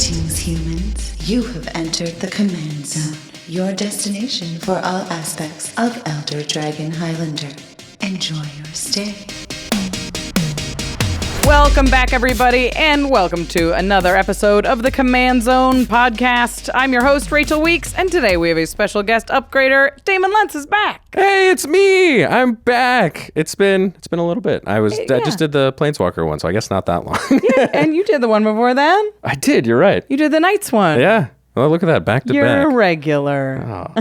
Greetings, humans. You have entered the Command Zone, your destination for all aspects of Elder Dragon Highlander. Enjoy your stay. Welcome back, everybody, and welcome to another episode of the Command Zone podcast. I'm your host, Rachel Weeks, and today we have a special guest upgrader. Damen Lentz is back. Hey, it's me. I'm back. It's been a little bit. I just did the Planeswalker one, so I guess not that long. Yeah, and you did the one before then. I did. You're right. You did the Knights one. Yeah. Well, look at that, back to back. You're a regular. Oh,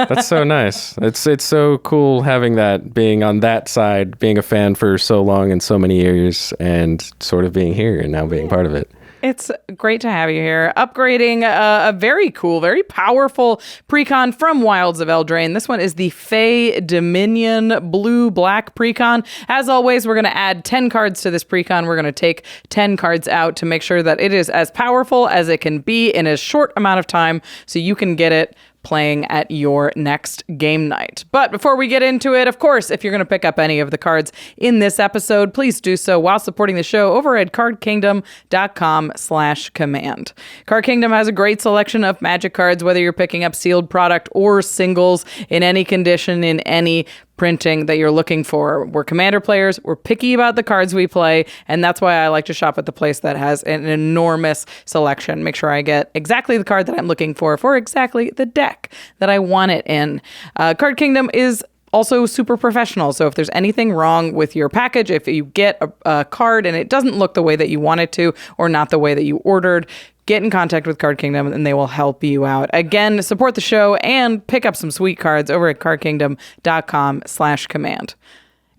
that's so nice. It's so cool having that, being on that side, being a fan for so long and so many years, and sort of being here and now being part of it. It's great to have you here. Upgrading a very cool, very powerful Precon from Wilds of Eldraine. This one is the Fae Dominion blue-black Precon. As always, we're going to add 10 cards to this Precon. We're going to take 10 cards out to make sure that it is as powerful as it can be in a short amount of time so you can get it playing at your next game night. But before we get into it, of course, if you're going to pick up any of the cards in this episode, please do so while supporting the show over at cardkingdom.com/command. Card Kingdom has a great selection of Magic cards, whether you're picking up sealed product or singles in any condition, in any printing that you're looking for. We're Commander players. We're picky about the cards we play, and that's why I like to shop at the place that has an enormous selection. Make sure I get exactly the card that I'm looking for exactly the deck that I want it in. Card Kingdom is also super professional. So if there's anything wrong with your package, if you get a card and it doesn't look the way that you want it to, or not the way that you ordered, get in contact with Card Kingdom and they will help you out. Again, support the show and pick up some sweet cards over at cardkingdom.com/command.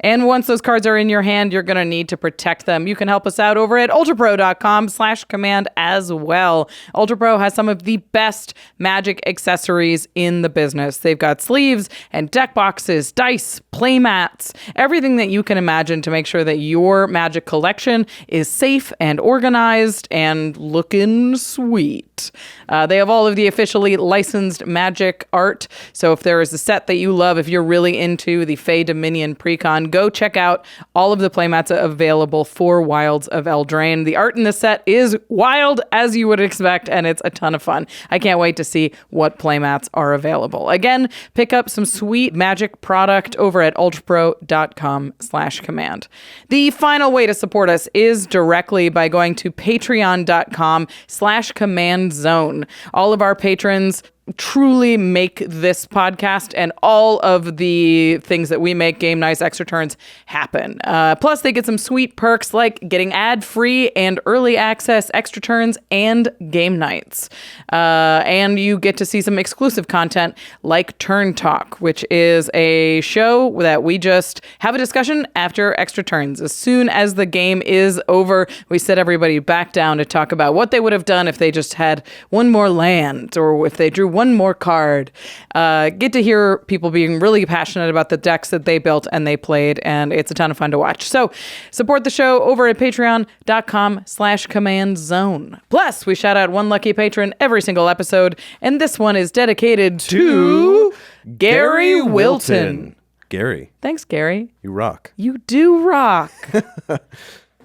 And once those cards are in your hand, you're going to need to protect them. You can help us out over at ultrapro.com/command as well. UltraPro has some of the best Magic accessories in the business. They've got sleeves and deck boxes, dice, playmats, everything that you can imagine to make sure that your Magic collection is safe and organized and looking sweet. They have all of the officially licensed Magic art. So if there is a set that you love, if you're really into the Fae Dominion Precon, go check out all of the playmats available for Wilds of Eldraine. The art in this set is wild, as you would expect, and it's a ton of fun. I can't wait to see what playmats are available. Again, pick up some sweet Magic product over at ultrapro.com/command. The final way to support us is directly by going to patreon.com/command zone. All of our patrons truly make this podcast and all of the things that we make, game nights, extra turns, happen. Plus, they get some sweet perks like getting ad-free and early access extra turns and game nights. And you get to see some exclusive content like Turn Talk, which is a show that we just have a discussion after extra turns. As soon as the game is over, we sit everybody back down to talk about what they would have done if they just had one more land or if they drew one more card. Get to hear people being really passionate about the decks that they built and they played, and it's a ton of fun to watch. So support the show over at patreon.com/command zone. Plus, we shout out one lucky patron every single episode, and this one is dedicated to Gary Wilton. Gary. Thanks, Gary. You rock. You do rock.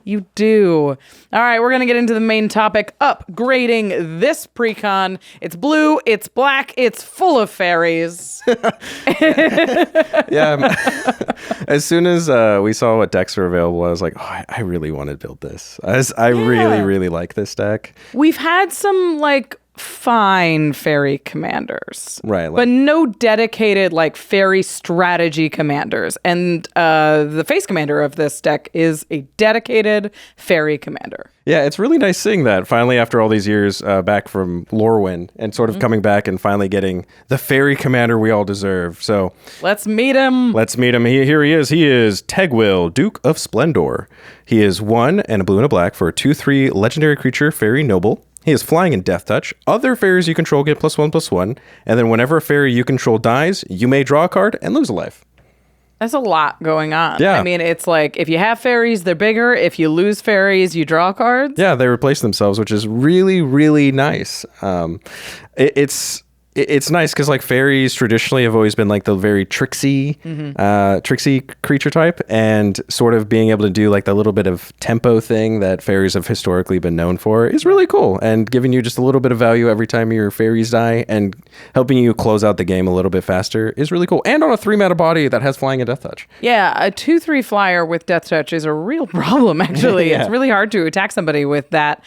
You do. All right, we're going to get into the main topic, upgrading this Precon. It's blue, it's black, it's full of fairies. Yeah. As soon as we saw what decks were available, I was like, oh, I really want to build this. I really, really like this deck. We've had some, fine fairy commanders, right? But no dedicated fairy strategy commanders, and the face commander of this deck is a dedicated fairy commander. Yeah, it's really nice seeing that finally after all these years back from Lorwyn and sort of coming back and finally getting the fairy commander we all deserve. So let's meet him. Here he is. He is Tegwyl, Duke of Splendor. He is 1 and a blue and a black for a 2/3 legendary creature, fairy noble. He is flying in Death Touch. Other fairies you control get +1/+1. And then whenever a fairy you control dies, you may draw a card and lose a life. That's a lot going on. Yeah. I mean, it's like if you have fairies, they're bigger. If you lose fairies, you draw cards. Yeah, they replace themselves, which is really, really nice. It's it's nice because like fairies traditionally have always been like the very tricksy creature type, and sort of being able to do like the little bit of tempo thing that fairies have historically been known for is really cool, and giving you just a little bit of value every time your fairies die and helping you close out the game a little bit faster is really cool. And on a 3-mana body that has flying and death touch. Yeah, a 2/3 flyer with death touch is a real problem, actually. Yeah. It's really hard to attack somebody with that.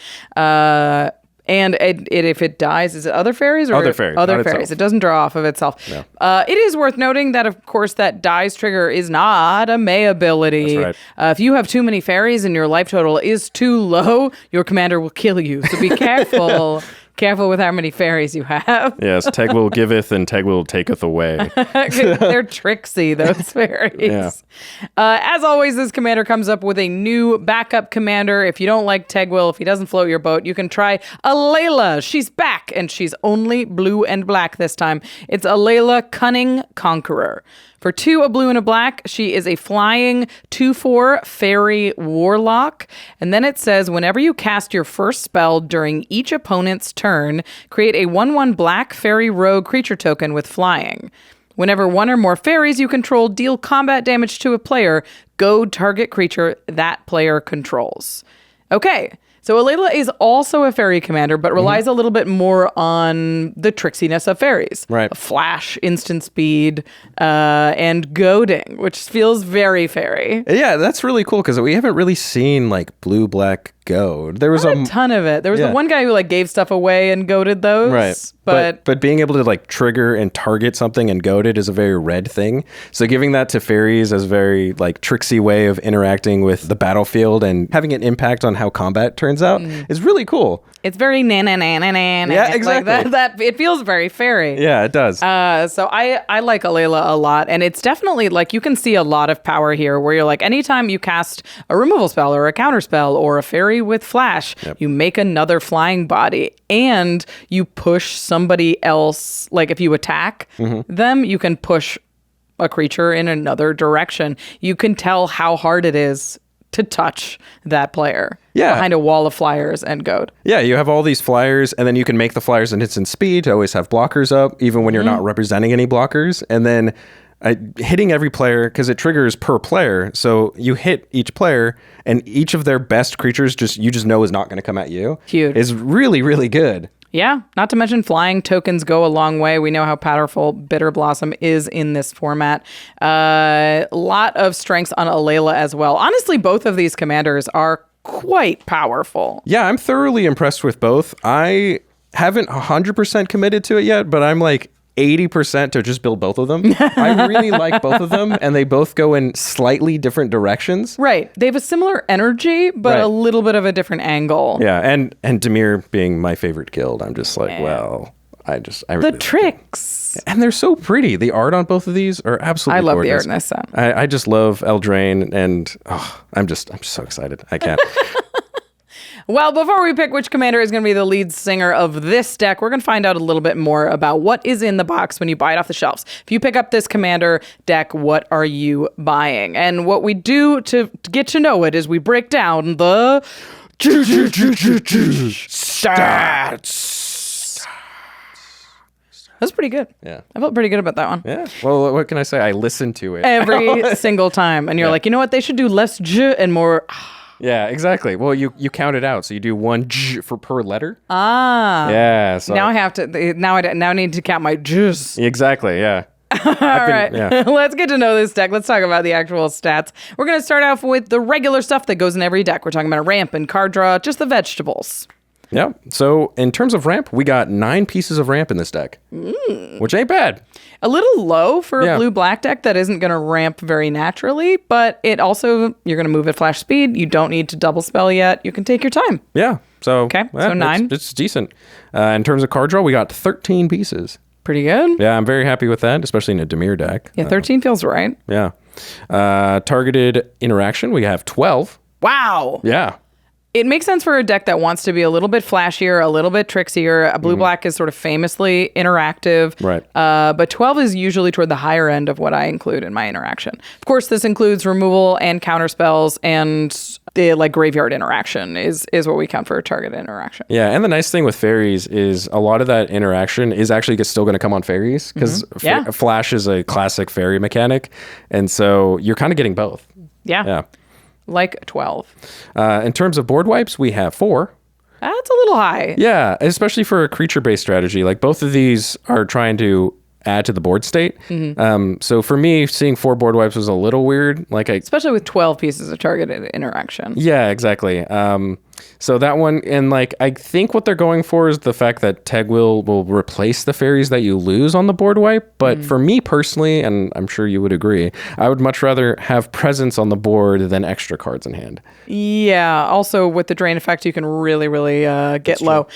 And if it dies, is it other fairies? Or Other fairies. Other not fairies. itself. It doesn't draw off of itself. No. It is worth noting that, of course, that dies trigger is not a May ability. That's right. If you have too many fairies and your life total is too low, your commander will kill you. So be careful. Careful with how many fairies you have. Yes, Tegwill giveth and Tegwill taketh away. They're tricksy, those fairies. Yeah. As always, this commander comes up with a new backup commander. If you don't like Tegwill, if he doesn't float your boat, you can try Alayla. She's back, and she's only blue and black this time. It's Alayla, Cunning Conqueror. For 2, a blue and a black, she is a flying 2/4 fairy warlock. And then it says, whenever you cast your first spell during each opponent's turn, create a 1/1 black fairy rogue creature token with flying. Whenever one or more fairies you control deal combat damage to a player, goad target creature that player controls. Okay. So Alayla is also a fairy commander, but relies a little bit more on the tricksiness of fairies. Right. Flash, instant speed, and goading, which feels very fairy. Yeah, that's really cool because we haven't really seen like blue-black goad. There was Not a ton of it. There was the one guy who like gave stuff away and goaded those. Right. But being able to like trigger and target something and goad it is a very red thing. So giving that to fairies as a very like tricksy way of interacting with the battlefield and having an impact on how combat turns out is really cool. it's very na-na-na-na-na. Yeah, exactly. Like that it feels very fairy. Yeah, it does. So I like Alayla a lot, and it's definitely like you can see a lot of power here where you're like, anytime you cast a removal spell or a counter spell or a fairy with flash, you make another flying body and you push somebody else. Like if you attack them, you can push a creature in another direction. You can tell how hard it is to touch that player behind a wall of flyers and goad. Yeah, you have all these flyers, and then you can make the flyers an instant speed to always have blockers up, even when you're not representing any blockers. And then hitting every player, because it triggers per player. So you hit each player, and each of their best creatures you just know is not going to come at you. Huge. Is really, really good. Yeah, not to mention flying tokens go a long way. We know how powerful Bitter Blossom is in this format. A lot of strengths on Alayla as well. Honestly, both of these commanders are quite powerful. Yeah, I'm thoroughly impressed with both. I haven't 100% committed to it yet, but I'm like 80% to just build both of them. I really like both of them, and they both go in slightly different directions. Right. They have a similar energy, but a little bit of a different angle. Yeah, and Dimir being my favorite guild, I'm just like, well, I really the tricks. And they're so pretty. The art on both of these are absolutely I love gorgeous. the art in this set. I just love Eldraine, and I'm just so excited. I can't. Well, before we pick which commander is going to be the lead singer of this deck, we're going to find out a little bit more about what is in the box when you buy it off the shelves. If you pick up this commander deck, what are you buying? And what we do to get to know it is we break down the stats. That's pretty good. Yeah. I felt pretty good about that one. Yeah. Well, what can I say? I listened to it Every single time. And you're like, you know what? They should do less j and more. Yeah, exactly. Well, you count it out, so you do one j for per letter. Yeah. So Now I have to. Now I need to count my j's. Exactly. Yeah. All right. Let's get to know this deck. Let's talk about the actual stats. We're going to start off with the regular stuff that goes in every deck. We're talking about a ramp and card draw, just the vegetables. Yeah. So in terms of ramp, we got 9 pieces of ramp in this deck, which ain't bad. A little low for a blue-black deck that isn't going to ramp very naturally, but it also, you're going to move at flash speed. You don't need to double spell yet. You can take your time. Yeah. So, okay. So 9. It's decent. In terms of card draw, we got 13 pieces. Pretty good. Yeah, I'm very happy with that, especially in a Dimir deck. Yeah, 13 feels right. Yeah. Targeted interaction, we have 12. Wow. Yeah. It makes sense for a deck that wants to be a little bit flashier, a little bit trixier. A blue-black is sort of famously interactive. Right. But 12 is usually toward the higher end of what I include in my interaction. Of course, this includes removal and counter spells, and the like graveyard interaction is what we count for a target interaction. Yeah, and the nice thing with Faeries is a lot of that interaction is actually still going to come on Faeries, because Flash is a classic Fairy mechanic, and so you're kind of getting both. Yeah. Like 12. In terms of board wipes, we have 4. That's a little high. Yeah, especially for a creature-based strategy. Like, both of these are trying to add to the board state. So for me, seeing 4 board wipes was a little weird. Especially with 12 pieces of targeted interaction. Yeah, exactly. So that one, and I think what they're going for is the fact that Tegwill will replace the fairies that you lose on the board wipe. But for me personally, and I'm sure you would agree, I would much rather have presence on the board than extra cards in hand. Yeah. Also, with the drain effect, you can really, really get low.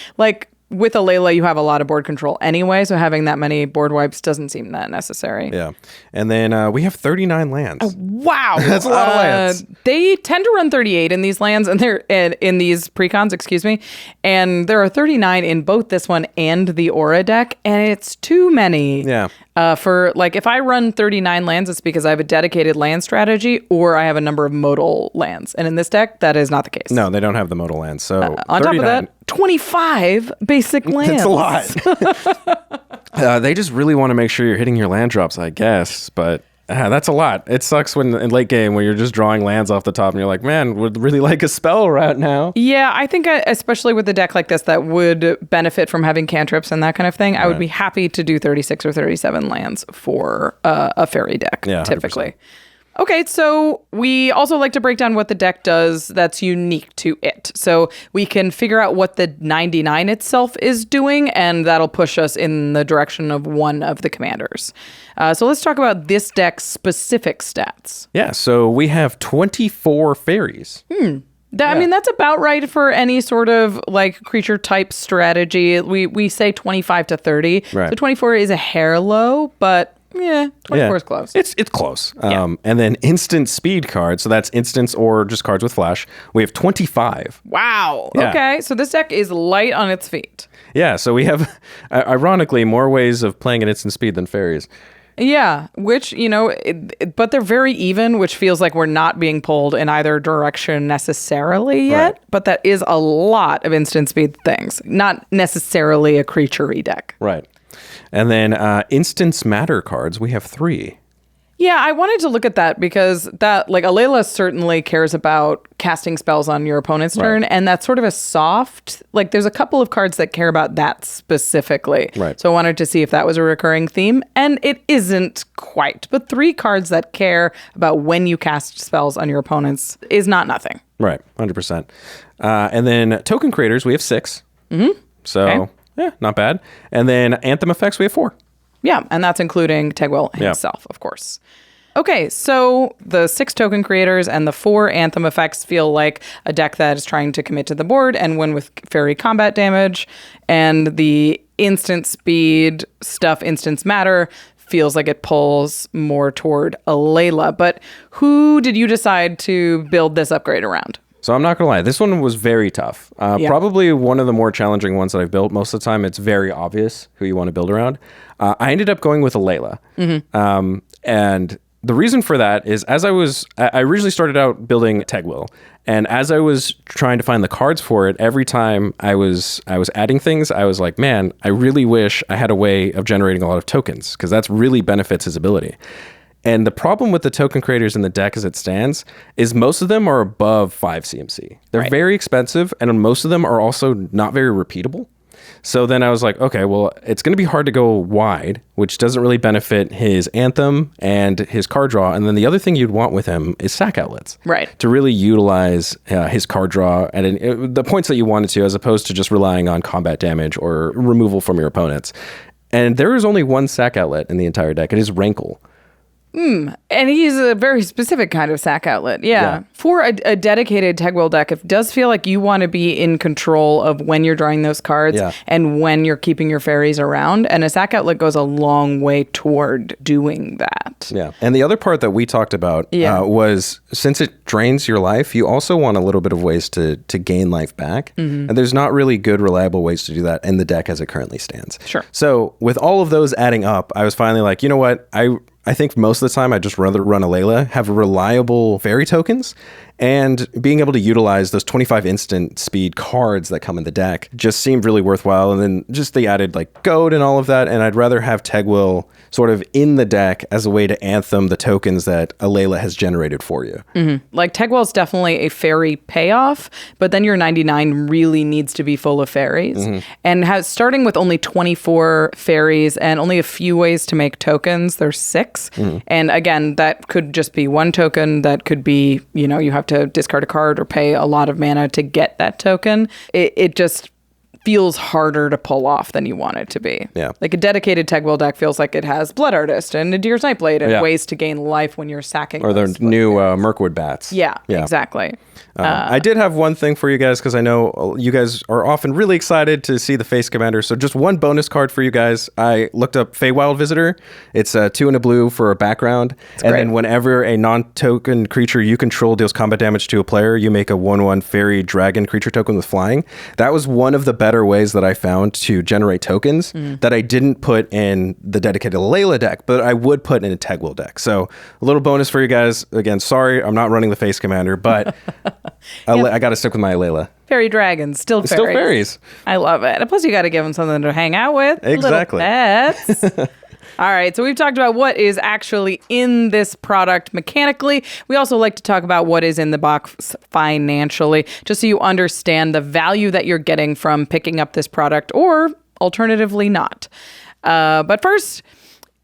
With a Layla, you have a lot of board control anyway, so having that many board wipes doesn't seem that necessary. Yeah. And then we have 39 lands. Oh, wow. That's a lot of lands. They tend to run 38 in these lands, and they're in these precons, excuse me. And there are 39 in both this one and the Aura deck, and it's too many. Yeah. If I run 39 lands, it's because I have a dedicated land strategy or I have a number of modal lands. And in this deck, that is not the case. No, they don't have the modal lands. So on 39. Top of that, 25 basic lands. That's a lot. They just really want to make sure you're hitting your land drops, I guess. But that's a lot. It sucks when in late game when you're just drawing lands off the top and you're like, man, would really like a spell right now. Yeah, I think especially with a deck like this that would benefit from having cantrips and that kind of thing, I would be happy to do 36 or 37 lands for a fairy deck, typically. 100%. Okay, so we also like to break down what the deck does that's unique to it. So we can figure out what the 99 itself is doing, and that'll push us in the direction of one of the commanders. So let's talk about this deck's specific stats. Yeah, so we have 24 fairies. I mean, that's about right for any sort of creature type strategy. We say 25 to 30. Right. So 24 is a hair low, but... Yeah, 24 is close. It's close. And then instant speed cards, so that's instants or just cards with flash. We have 25. Wow. Yeah. Okay, so this deck is light on its feet. Yeah, so we have, ironically, more ways of playing at instant speed than fairies. Yeah, which, but they're very even, which feels like we're not being pulled in either direction necessarily yet. Right. But that is a lot of instant speed things, not necessarily a creature-y deck. Right. And then instance matter cards, we have 3. Yeah, I wanted to look at that because Alayla certainly cares about casting spells on your opponent's turn, and that's sort of a soft, there's a couple of cards that care about that specifically. Right. So I wanted to see if that was a recurring theme, and it isn't quite. But 3 cards that care about when you cast spells on your opponents is not nothing. Right, 100%. And then token creators, we have 6. Mm-hmm. So... Okay. Yeah, not bad. And then Anthem effects, we have 4. Yeah, and that's including Tegwill himself, of course. Okay, so the 6 token creators and the 4 Anthem effects feel like a deck that is trying to commit to the board and win with fairy combat damage. And the instant speed stuff, instance matter, feels like it pulls more toward Alayla. But who did you decide to build this upgrade around? So I'm not going to lie, this one was very tough. Probably one of the more challenging ones that I've built. Most of the time, it's very obvious who you want to build around. I ended up going with Alayla. Mm-hmm. And the reason for that is I originally started out building Tegwill. And as I was trying to find the cards for it, every time I was adding things, I was like, man, I really wish I had a way of generating a lot of tokens, because that's really benefits his ability. And the problem with the token creators in the deck as it stands is most of them are above 5 CMC. They're very expensive, and most of them are also not very repeatable. So then I was like, okay, well, it's going to be hard to go wide, which doesn't really benefit his Anthem and his card draw. And then the other thing you'd want with him is sack outlets. Right. To really utilize his card draw and the points that you wanted to, as opposed to just relying on combat damage or removal from your opponents. And there is only one sack outlet in the entire deck. It is Rankle. And he's a very specific kind of sack outlet. Yeah. For a dedicated Tegwell deck, it does feel like you want to be in control of when you're drawing those cards and when you're keeping your fairies around. And a sack outlet goes a long way toward doing that. Yeah. And the other part that we talked about was since it drains your life, you also want a little bit of ways to gain life back. And there's not really good, reliable ways to do that in the deck as it currently stands. Sure. So with all of those adding up, I was finally like, you know what? I think most of the time I just rather run a Layla, have reliable fairy tokens, and being able to utilize those 25 instant speed cards that come in the deck just seemed really worthwhile. And then just they added like Goad and all of that. And I'd rather have Tegwell sort of in the deck as a way to anthem the tokens that a Layla has generated for you. Like Tegwell's definitely a fairy payoff, but then your 99 really needs to be full of fairies. And starting with only 24 fairies and only a few ways to make tokens, there's 6. And again, that could just be one token. That could be, you have to discard a card or pay a lot of mana to get that token. It just feels harder to pull off than you want it to be. Yeah. Like a dedicated Tegwell deck feels like it has Blood Artist and a Deer's Nightblade and ways to gain life when you're sacking. Or the new Mirkwood Bats. Yeah, exactly. I did have one thing for you guys because I know you guys are often really excited to see the Face Commander. So just one bonus card for you guys. I looked up Feywild Visitor. It's 2 and a blue for a background. And then whenever a non-token creature you control deals combat damage to a player, you make a 1/1 fairy dragon creature token with flying. That was one of the better ways that I found to generate tokens that I didn't put in the dedicated Layla deck, but I would put in a Tegwell deck. So a little bonus for you guys. Again, sorry, I'm not running the Face Commander, but I got to stick with my Layla. Fairy dragons, still fairies. Still fairies. I love it. And plus, you got to give them something to hang out with. Exactly. Little pets. All right, so we've talked about what is actually in this product mechanically. We also like to talk about what is in the box financially, just so you understand the value that you're getting from picking up this product, or alternatively not. But first,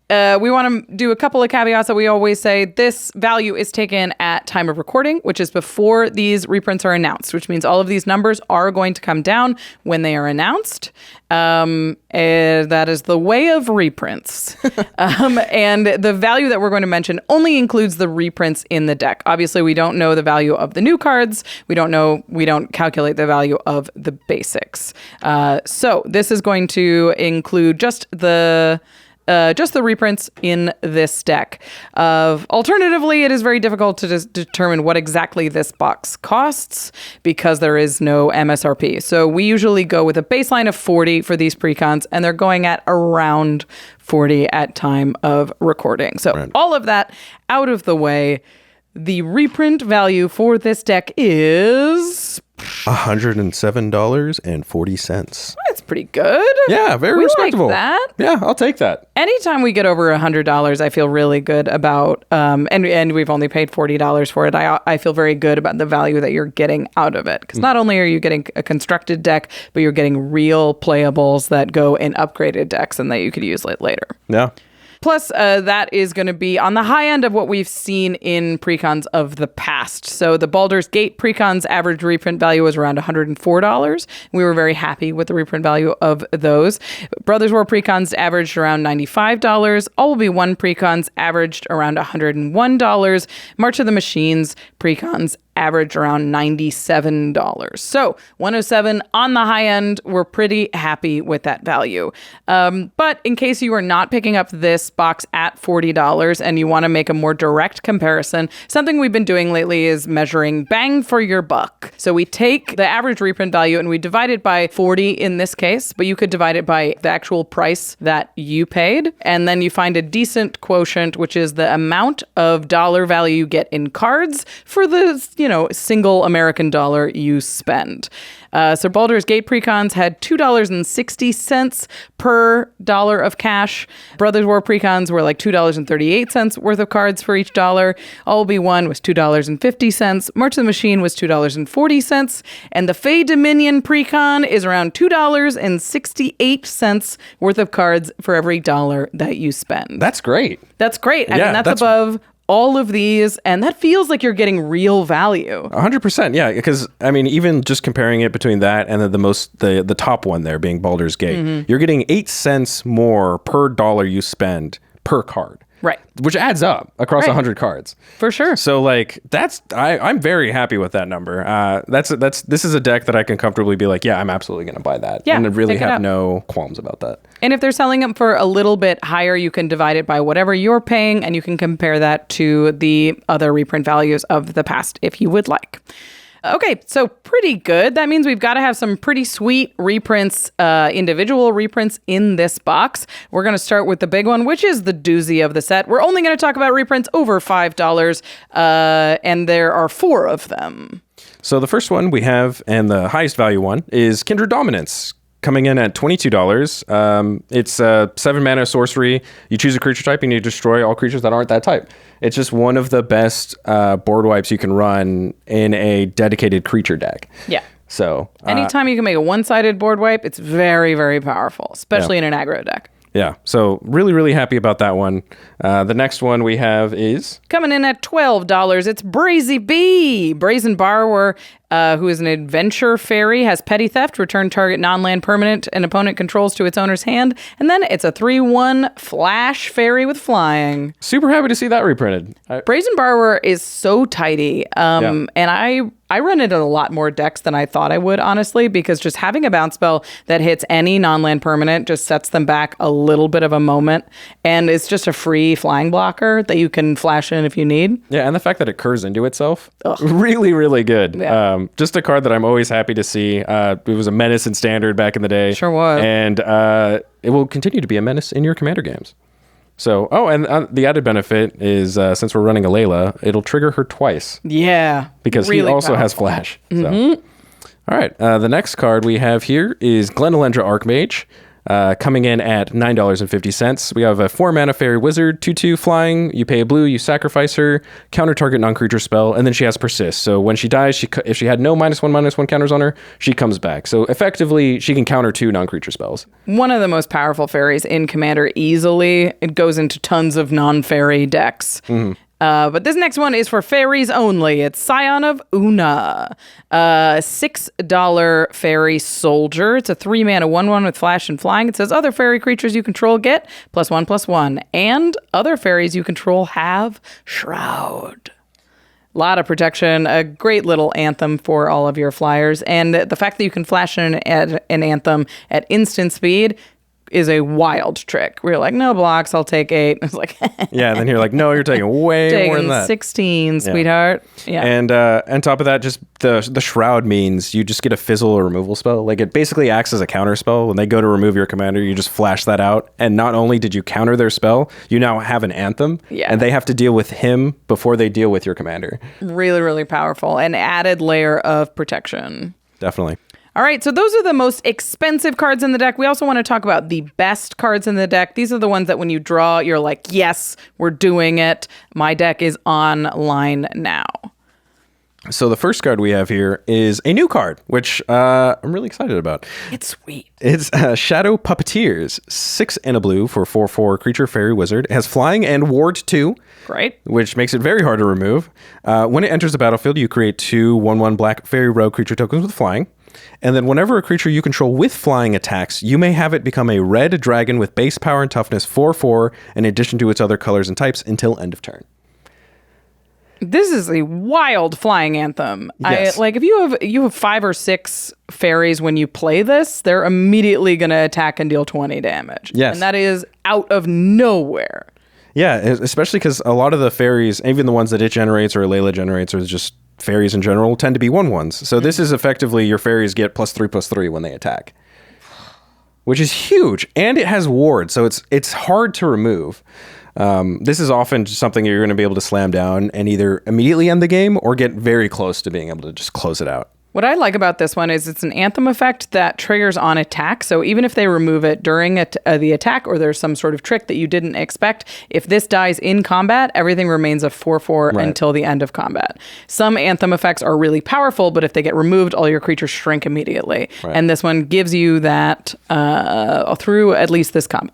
we want to do a couple of caveats that we always say. This value is taken at time of recording, which is before these reprints are announced, which means all of these numbers are going to come down when they are announced. That is the way of reprints. And the value that we're going to mention only includes the reprints in the deck. Obviously, we don't know the value of the new cards. We don't calculate the value of the basics. So this is going to include just the reprints in this deck. Alternatively, it is very difficult to determine what exactly this box costs because there is no MSRP. So we usually go with a baseline of 40 for these precons, and they're going at around 40 at time of recording. So all of that out of the way, the reprint value for this deck is $107.40. That's pretty good. Yeah, very respectable. Like that. Yeah, I'll take that. Anytime we get over $100, I feel really good about, and we've only paid $40 for it. I feel very good about the value that you're getting out of it. Because not only are you getting a constructed deck, but you're getting real playables that go in upgraded decks and that you could use later. Yeah. Plus, that is going to be on the high end of what we've seen in precons of the past. So the Baldur's Gate precons average reprint value was around $104. We were very happy with the reprint value of those. Brothers War precons averaged around $95. All Will Be One precons averaged around $101. March of the Machines precons averaged around $97. So 107 on the high end. We're pretty happy with that value. But in case you are not picking up this box at $40 and you want to make a more direct comparison, something we've been doing lately is measuring bang for your buck. So we take the average reprint value and we divide it by 40 in this case, but you could divide it by the actual price that you paid. And then you find a decent quotient, which is the amount of dollar value you get in cards for the, single American dollar you spend. So Baldur's Gate precons had $2.60 per dollar of cash. Brothers War precons were like $2.38 worth of cards for each dollar. All Will Be One was $2.50. March of the Machine was $2.40. And the Fae Dominion precon is around $2.68 worth of cards for every dollar that you spend. That's great. That's great. I mean, that's above all of these, and that feels like you're getting real value. 100%, yeah. Because even just comparing it between that and the top one there being Baldur's Gate, you're getting 8 cents more per dollar you spend per card. Right. Which adds up across Right. 100 cards. For sure. So like I'm very happy with that number. This is a deck that I can comfortably be like, yeah, I'm absolutely going to buy that. Yeah, And I really pick it have up. no qualms about that. And if they're selling them for a little bit higher, you can divide it by whatever you're paying, and you can compare that to the other reprint values of the past if you would like. Okay, so pretty good. That means we've got to have some pretty sweet reprints, individual reprints in this box. We're going to start with the big one, which is the doozy of the set. We're only going to talk about reprints over $5, and there are 4 of them. So the first one we have, and the highest value one, is Kindred Dominance, coming in at $22. It's a 7 mana sorcery. You choose a creature type and you destroy all creatures that aren't that type. It's just one of the best board wipes you can run in a dedicated creature deck. Yeah. So Anytime you can make a one-sided board wipe, it's very, very powerful, especially in an aggro deck. yeah, so really, really happy about that one. The next one we have is Coming in at $12, it's Brazy B. Brazen Borrower, who is an adventure fairy, has petty theft, return target non-land permanent an opponent controls to its owner's hand, and then it's a 3/1 flash fairy with flying. super happy to see that reprinted. Brazen Borrower is so tidy, and I run it in a lot more decks than I thought I would, honestly, because just having a bounce spell that hits any non-land permanent just sets them back a little bit of a moment, and it's just a free flying blocker that you can flash in if you need. Yeah, and the fact that it curves into itself, really, really good. Yeah. Just a card that I'm always happy to see. It was a menace in Standard back in the day. Sure was. And it will continue to be a menace in your Commander games. So, and the added benefit is since we're running a Layla, it'll trigger her twice. Yeah. Because really he also has powerful. Flash. So. All right, the next card we have here is Glenelendra Archmage. Coming in at $9.50. We have a 4-mana fairy wizard, 2/2 flying. You pay a blue, you sacrifice her, counter target non-creature spell, and then she has persist. So when she dies, if she had no -1/-1 counters on her, she comes back. So effectively, she can counter 2 non-creature spells. One of the most powerful fairies in Commander easily. It goes into tons of non-fairy decks. But this next one is for fairies only. It's Scion of Una. $6 fairy soldier. It's a 3-mana 1/1 with flash and flying. It says other fairy creatures you control get +1/+1. And other fairies you control have Shroud. A lot of protection, a great little anthem for all of your flyers. And the fact that you can flash in an anthem at instant speed is a wild trick. We're like, no blocks, I'll take 8. It's like, Yeah, and then you're like, no, you're taking way more than that. 16, sweetheart. Yeah. And on top of that, just the shroud means you just get a fizzle or removal spell. Like it basically acts as a counter spell. When they go to remove your commander, you just flash that out. And not only did you counter their spell, you now have an anthem. Yeah. And they have to deal with him before they deal with your commander. Really, really powerful. An added layer of protection. Definitely. All right, so those are the most expensive cards in the deck. We also want to talk about the best cards in the deck. These are the ones that when you draw, you're like, yes, we're doing it. My deck is online now. So the first card we have here is a new card, which I'm really excited about. It's sweet. It's Shadow Puppeteers, 6 and a blue for 4/4 creature fairy wizard. It has flying and ward 2. Great. Which makes it very hard to remove. When it enters the battlefield, you create 2 1/1 black fairy rogue creature tokens with flying. And then whenever a creature you control with flying attacks, you may have it become a red dragon with base power and toughness 4/4 in addition to its other colors and types until end of turn. This is a wild flying anthem. Yes. If you have 5 or 6 fairies when you play this, they're immediately going to attack and deal 20 damage. Yes. And that is out of nowhere. Yeah, especially because a lot of the fairies, even the ones that it generates or Layla generates, or just fairies in general, tend to be 1/1s. So this is effectively your fairies get +3/+3 when they attack, which is huge. And it has ward, so it's hard to remove. This is often just something you're going to be able to slam down and either immediately end the game or get very close to being able to just close it out. What I like about this one is it's an anthem effect that triggers on attack. So even if they remove it during the attack or there's some sort of trick that you didn't expect, if this dies in combat, everything remains a 4/4 Right. until the end of combat. Some anthem effects are really powerful, but if they get removed, all your creatures shrink immediately. Right. And this one gives you that through at least this combat.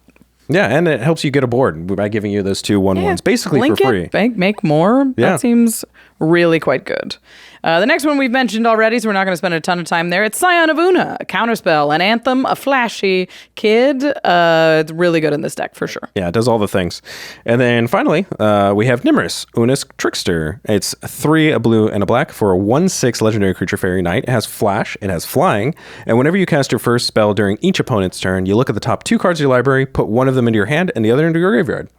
Yeah, and it helps you get a board by giving you those 2 1/1s basically Blink for free. Make more. Yeah. That seems really quite good. The next one we've mentioned already, so we're not going to spend a ton of time there. It's Scion of Una, a counterspell, an anthem, a flashy kid. It's really good in this deck for sure. Yeah, it does all the things. And then finally, we have Nimrus, Una's Trickster. It's 3, a blue, and a black for a 1/6 legendary creature fairy knight. It has flash, it has flying, and whenever you cast your first spell during each opponent's turn, you look at the top 2 cards of your library, put one of them into your hand and the other into your graveyard.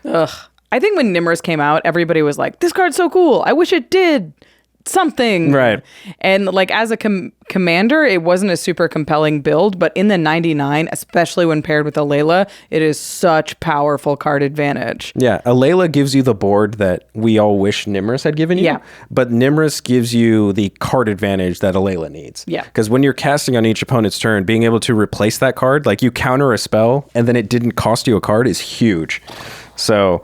Ugh. I think when Nimrus came out, everybody was like, this card's so cool. I wish it did something. Right. And like as a commander, it wasn't a super compelling build, but in the 99, especially when paired with Alayla, it is such powerful card advantage. Yeah, Alayla gives you the board that we all wish Nimrus had given you. Yeah. But Nimrus gives you the card advantage that Alayla needs. Yeah. Because when you're casting on each opponent's turn, being able to replace that card, like you counter a spell and then it didn't cost you a card is huge. So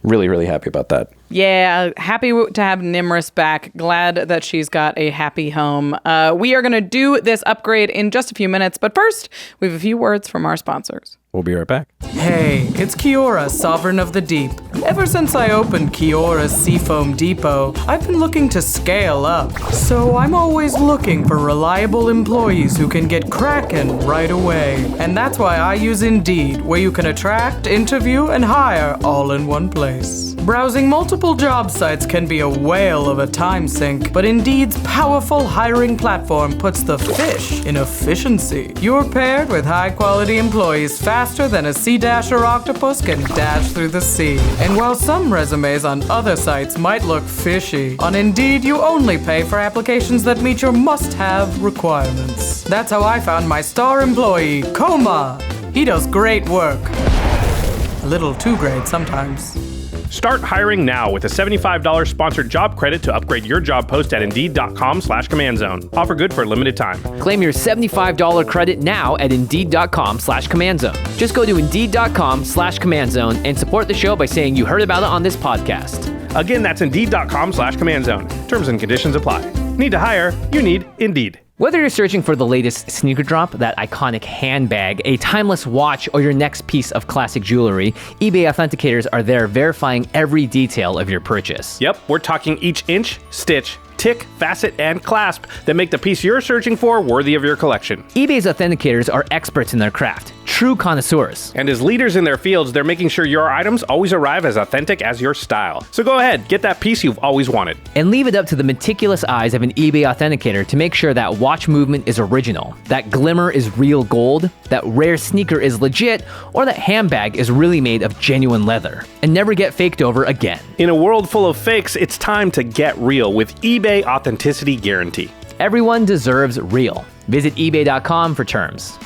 really, really happy about that. Yeah, happy to have Nimrus back. Glad that she's got a happy home. We are going to do this upgrade in just a few minutes, but first, we have a few words from our sponsors. We'll be right back. Hey, it's Kiora, Sovereign of the Deep. Ever since I opened Kiora's Seafoam Depot, I've been looking to scale up. So I'm always looking for reliable employees who can get cracking right away. And that's why I use Indeed, where you can attract, interview, and hire all in one place. Browsing multiple job sites can be a whale of a time sink, but Indeed's powerful hiring platform puts the fish in efficiency. You're paired with high-quality employees faster than a sea dasher octopus can dash through the sea. And while some resumes on other sites might look fishy, on Indeed you only pay for applications that meet your must-have requirements. That's how I found my star employee, Koma. He does great work. A little too great sometimes. Start hiring now with a $75 sponsored job credit to upgrade your job post at Indeed.com/Command Zone. Offer good for a limited time. Claim your $75 credit now at Indeed.com/Command Zone. Just go to Indeed.com/Command Zone and support the show by saying you heard about it on this podcast. Again, that's Indeed.com/Command Zone. Terms and conditions apply. Need to hire? You need Indeed. Whether you're searching for the latest sneaker drop, that iconic handbag, a timeless watch, or your next piece of classic jewelry, eBay authenticators are there verifying every detail of your purchase. Yep, we're talking each inch, stitch, tick, facet, and clasp that make the piece you're searching for worthy of your collection. eBay's authenticators are experts in their craft, true connoisseurs. And as leaders in their fields, they're making sure your items always arrive as authentic as your style. So go ahead, get that piece you've always wanted. And leave it up to the meticulous eyes of an eBay authenticator to make sure that watch movement is original, that glimmer is real gold, that rare sneaker is legit, or that handbag is really made of genuine leather, and never get faked over again. In a world full of fakes, it's time to get real with eBay Authenticity Guarantee. Everyone deserves real. Visit eBay.com for terms.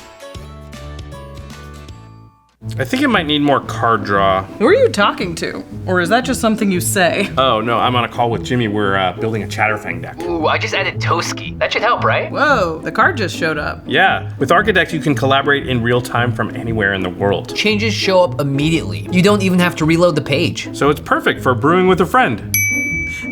I think it might need more card draw. Who are you talking to? Or is that just something you say? Oh, no, I'm on a call with Jimmy. We're building a Chatterfang deck. Ooh, I just added Toski. That should help, right? Whoa, the card just showed up. Yeah, with Architect, you can collaborate in real time from anywhere in the world. Changes show up immediately. You don't even have to reload the page. So it's perfect for brewing with a friend.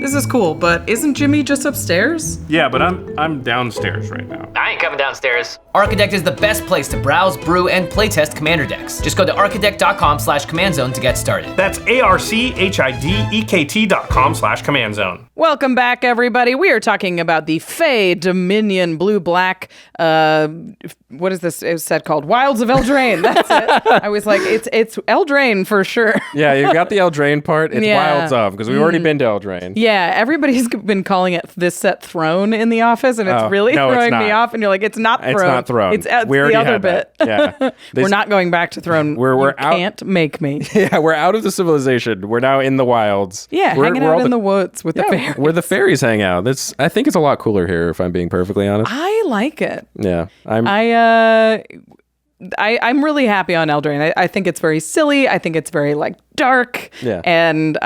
This is cool, but isn't Jimmy just upstairs? Yeah, but I'm downstairs right now. I ain't coming downstairs. Architect is the best place to browse, brew, and playtest commander decks. Just go to architect.com/command zone to get started. That's ARCHIDEKT.com/Command Zone. Welcome back, everybody. We are talking about the Fae Dominion blue-black, what is this set called? Wilds of Eldraine. That's it. I was like, it's Eldraine for sure. Yeah, you got the Eldraine part. It's Yeah. Wilds of, because we've already been to Eldraine. Yeah, everybody's been calling it this set Throne in the office, and it's really no, it's throwing me not. off. And you're like, it's not Throne. It's not Throne. It's We already the other had bit. that. Yeah. We're not going back to Throne. We're You out. can't make me. Yeah, we're out of the civilization. We're now in the wilds. Yeah, hanging out in the woods with the fairies. Where the fairies hang out. I think it's a lot cooler here, if I'm being perfectly honest. I like it. Yeah. I'm really happy on Eldraine. I think it's very silly. I think it's very like dark. Yeah. And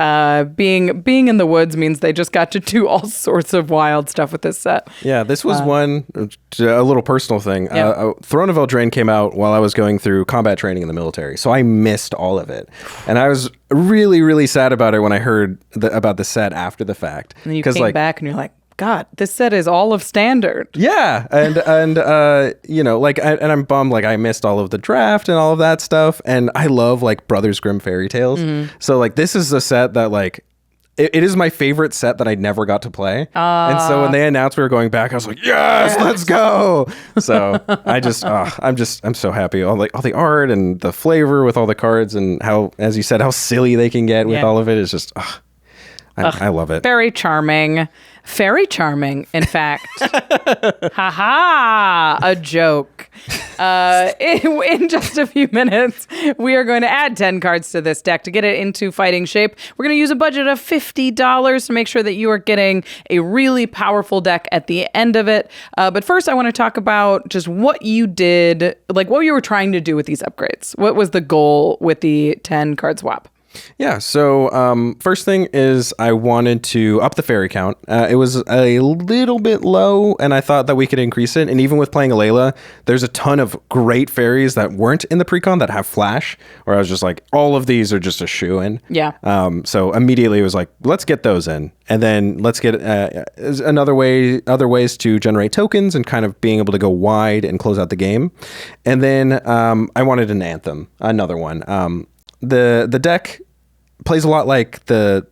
being in the woods means they just got to do all sorts of wild stuff with this set. Yeah, this was a little personal thing. Yeah. Throne of Eldraine came out while I was going through combat training in the military, so I missed all of it. And I was really, really sad about it when I heard about the set after the fact. And then you came back and you're like, God, this set is all of standard. Yeah, and I'm bummed, like I missed all of the draft and all of that stuff, and I love like Brothers Grimm fairy tales. So like this is a set that like it is my favorite set that I never got to play. And so when they announced we were going back, I was like, yes, let's go. So I'm so happy. All the art and the flavor with all the cards and how, as you said, how silly they can get with all of it is just, I love it. Very charming. Very charming, in fact. Ha a joke. In just a few minutes, we are going to add 10 cards to this deck to get it into fighting shape. We're going to use a budget of $50 to make sure that you are getting a really powerful deck at the end of it. But first, I want to talk about just what you did, like what you were trying to do with these upgrades. What was the goal with the 10 card swap? Yeah, so first thing is I wanted to up the fairy count. It was a little bit low, and I thought that we could increase it. And even with playing Alayla, there's a ton of great fairies that weren't in the precon that have flash, where I was just like, all of these are just a shoo-in. Yeah. So immediately it was like, let's get those in. And then let's get other ways to generate tokens and kind of being able to go wide and close out the game. And then I wanted an Anthem, another one. The deck plays a lot like the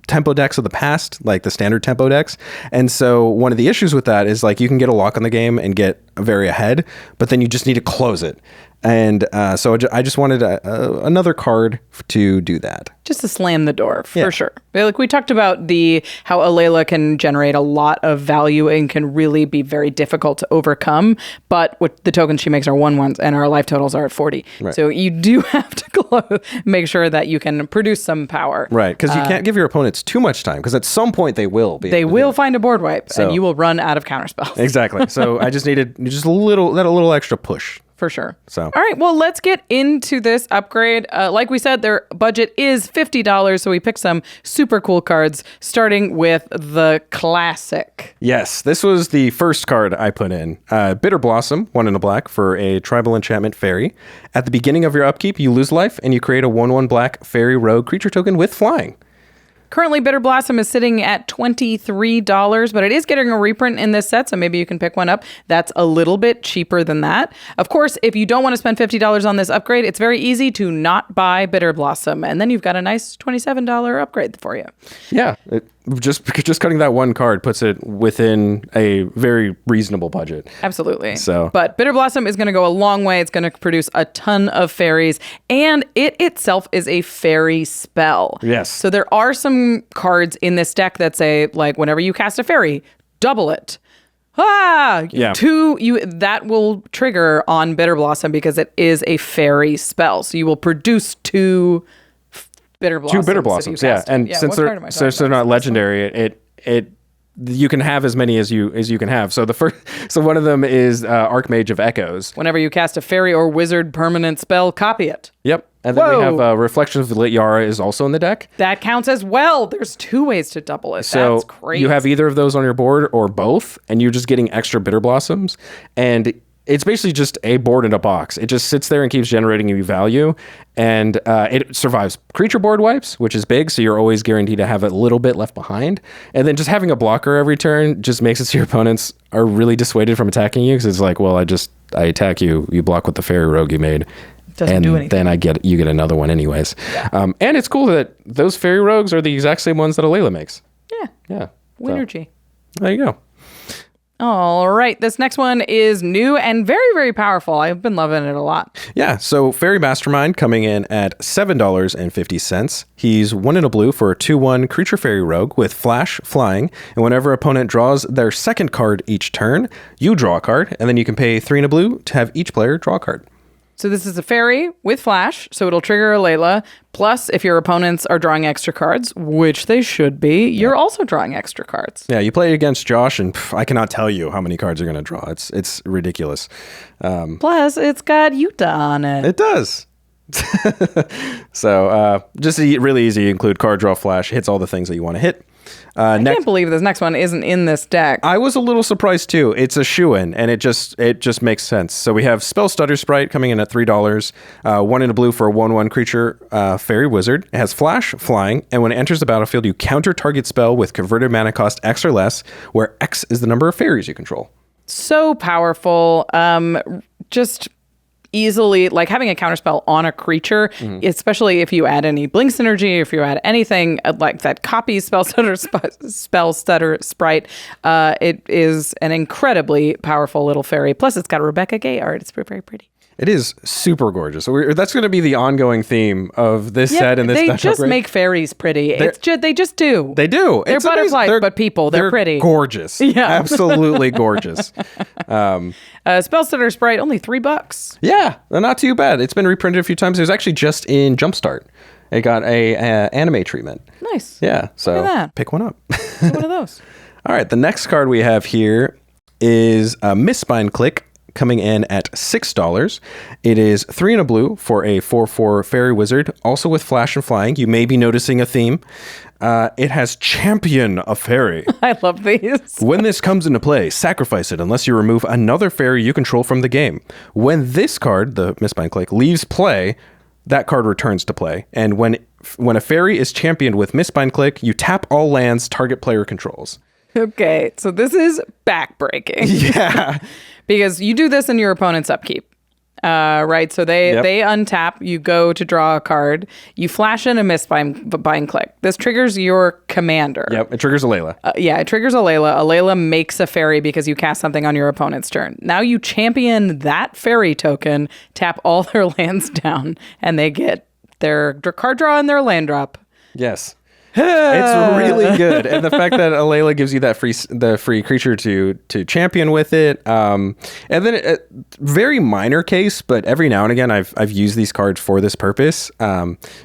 tempo decks of the past, like the standard tempo decks. And so one of the issues with that is like you can get a lock on the game and get very ahead, but then you just need to close it. And so I just wanted another card to do that. Just to slam the door, for sure. Like we talked about how Alayla can generate a lot of value and can really be very difficult to overcome. But what the tokens she makes are 1/1s and our life totals are at 40. Right. So you do have to make sure that you can produce some power. Right, because you can't give your opponents too much time, because at some point they will be. They will find a board wipe, and you will run out of counterspells. Exactly. So I just needed just a little extra push. For sure. So, all right, well, let's get into this upgrade. Like we said, their budget is $50, so we picked some super cool cards, starting with the classic. Yes, this was the first card I put in. Bitter Blossom, 1 and a black for a tribal enchantment fairy. At the beginning of your upkeep, you lose life, and you create a 1/1 black fairy rogue creature token with flying. Currently, Bitter Blossom is sitting at $23, but it is getting a reprint in this set, so maybe you can pick one up. That's a little bit cheaper than that. Of course, if you don't want to spend $50 on this upgrade, it's very easy to not buy Bitter Blossom, and then you've got a nice $27 upgrade for you. Yeah, just cutting that one card puts it within a very reasonable budget. Absolutely. So, but Bitter Blossom is going to go a long way. It's going to produce a ton of fairies, and it itself is a fairy spell. Yes. So there are some cards in this deck that say, like, whenever you cast a fairy, double it. Yeah. That will trigger on Bitter Blossom because it is a fairy spell. So you will produce two Bitter Blossoms. 2 Bitter Blossoms, yeah. And since they're not legendary, you can have as many as you can have. So one of them is Archmage of Echoes. Whenever you cast a fairy or wizard permanent spell, copy it. Yep. And then we have Reflection of the Lit Yara is also in the deck. That counts as well. There's 2 ways to double it. So that's great. You have either of those on your board or both, and you're just getting extra Bitter Blossoms. And it's basically just a board in a box. It just sits there and keeps generating you value. And it survives creature board wipes, which is big, so you're always guaranteed to have a little bit left behind. And then just having a blocker every turn just makes it so your opponents are really dissuaded from attacking you, because it's like, well, I attack you, you block with the fairy rogue you made. Doesn't do anything. Then you get another one anyways. Yeah. And it's cool that those fairy rogues are the exact same ones that Alayla makes. Yeah. Winergy. So, there you go. All right. This next one is new and very, very powerful. I've been loving it a lot. Yeah. So Fairy Mastermind coming in at $7.50. He's 1 and a blue for a 2/1 creature fairy rogue with flash, flying. And whenever opponent draws their second card each turn, you draw a card. And then you can pay 3 and a blue to have each player draw a card. So this is a fairy with flash, so it'll trigger Alayla. Plus, if your opponents are drawing extra cards, which they should be, you're also drawing extra cards. Yeah, you play against Josh, and I cannot tell you how many cards you're going to draw. It's ridiculous. Plus, it's got Utah on it. It does. So just really easy. You include card draw, flash, hits all the things that you want to hit. I can't believe this next one isn't in this deck. I was a little surprised too. It's a shoo-in, and it just makes sense. So we have Spell Stutter Sprite coming in at $3, 1 in a blue for a 1/1 creature fairy wizard. It has flash, flying, and when it enters the battlefield, you counter target spell with converted mana cost X or less, where X is the number of fairies you control. So powerful. easily, like having a counterspell on a creature, especially if you add any blink synergy, if you add anything like that copies spell stutter sprite, it is an incredibly powerful little fairy. Plus, it's got a Rebecca Gay art. It's very pretty. It is super gorgeous. That's going to be the ongoing theme of this set and this They deck just upgrade. make fairies pretty. They just do. They do. They're It's butterflies, amazing. but people. They're pretty. Gorgeous. Yeah. Absolutely gorgeous. Spell stutter sprite, only $3. Yeah, not too bad. It's been reprinted a few times. It was actually just in Jumpstart. It got a anime treatment. Nice. Yeah, so Look at that. pick one up. One of those. All right, the next card we have here is a Mistbind Click, coming in at $6. It is 3 and a blue for a 4/4 fairy wizard, also with flash and flying. You may be noticing a theme. It has Champion a Fairy. I love these. When this comes into play, sacrifice it unless you remove another fairy you control from the game. When this card, the Mistbind Click, leaves play, that card returns to play. And when a fairy is championed with Mistbind Click, you tap all lands target player controls. Okay, so this is backbreaking. Yeah. Because you do this in your opponent's upkeep. Right, so they untap, you go to draw a card, you flash in a Mistbind Click. This triggers your commander. Yep, it triggers a Layla. It triggers a Layla. A Layla makes a fairy because you cast something on your opponent's turn. Now you champion that fairy token, tap all their lands down, and they get their card draw and their land drop. Yes. It's really good, and the fact that Alayla gives you that free creature to champion with it, and then very minor case, but every now and again I've used these cards for this purpose,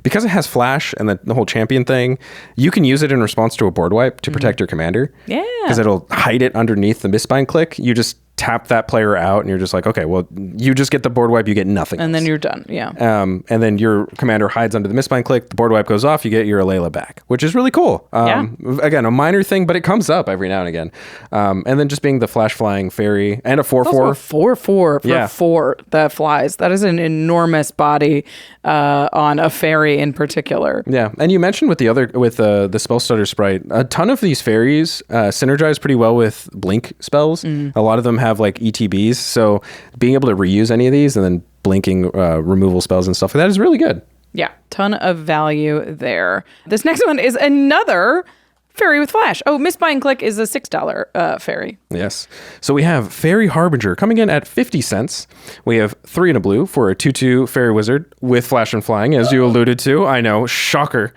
because it has flash and the whole champion thing. You can use it in response to a board wipe to protect your commander. Yeah, because it'll hide it underneath the Mistbind Click. You just tap that player out and you're just like, okay, well, you just get the board wipe, you get nothing and else. Then you're done. Yeah. And then your commander hides under the Mistbind Click, the board wipe goes off, you get your Alayla back, which is really cool. Again, a minor thing, but it comes up every now and again. And then just being the flash flying fairy and a 4/4. 4/4 for 4 that flies. That is an enormous body on a fairy in particular. Yeah, and you mentioned with the spell stutter sprite, a ton of these fairies synergize pretty well with blink spells. A lot of them have like ETBs, so being able to reuse any of these and then blinking removal spells and stuff like that is really good. Yeah, ton of value there. This next one is another fairy with flash. Oh, Mistbind Click is a $6 fairy. Yes. So we have Fairy Harbinger coming in at 50 cents. We have 3 and a blue for a 2/2 fairy wizard with flash and flying, as you alluded to. I know, shocker.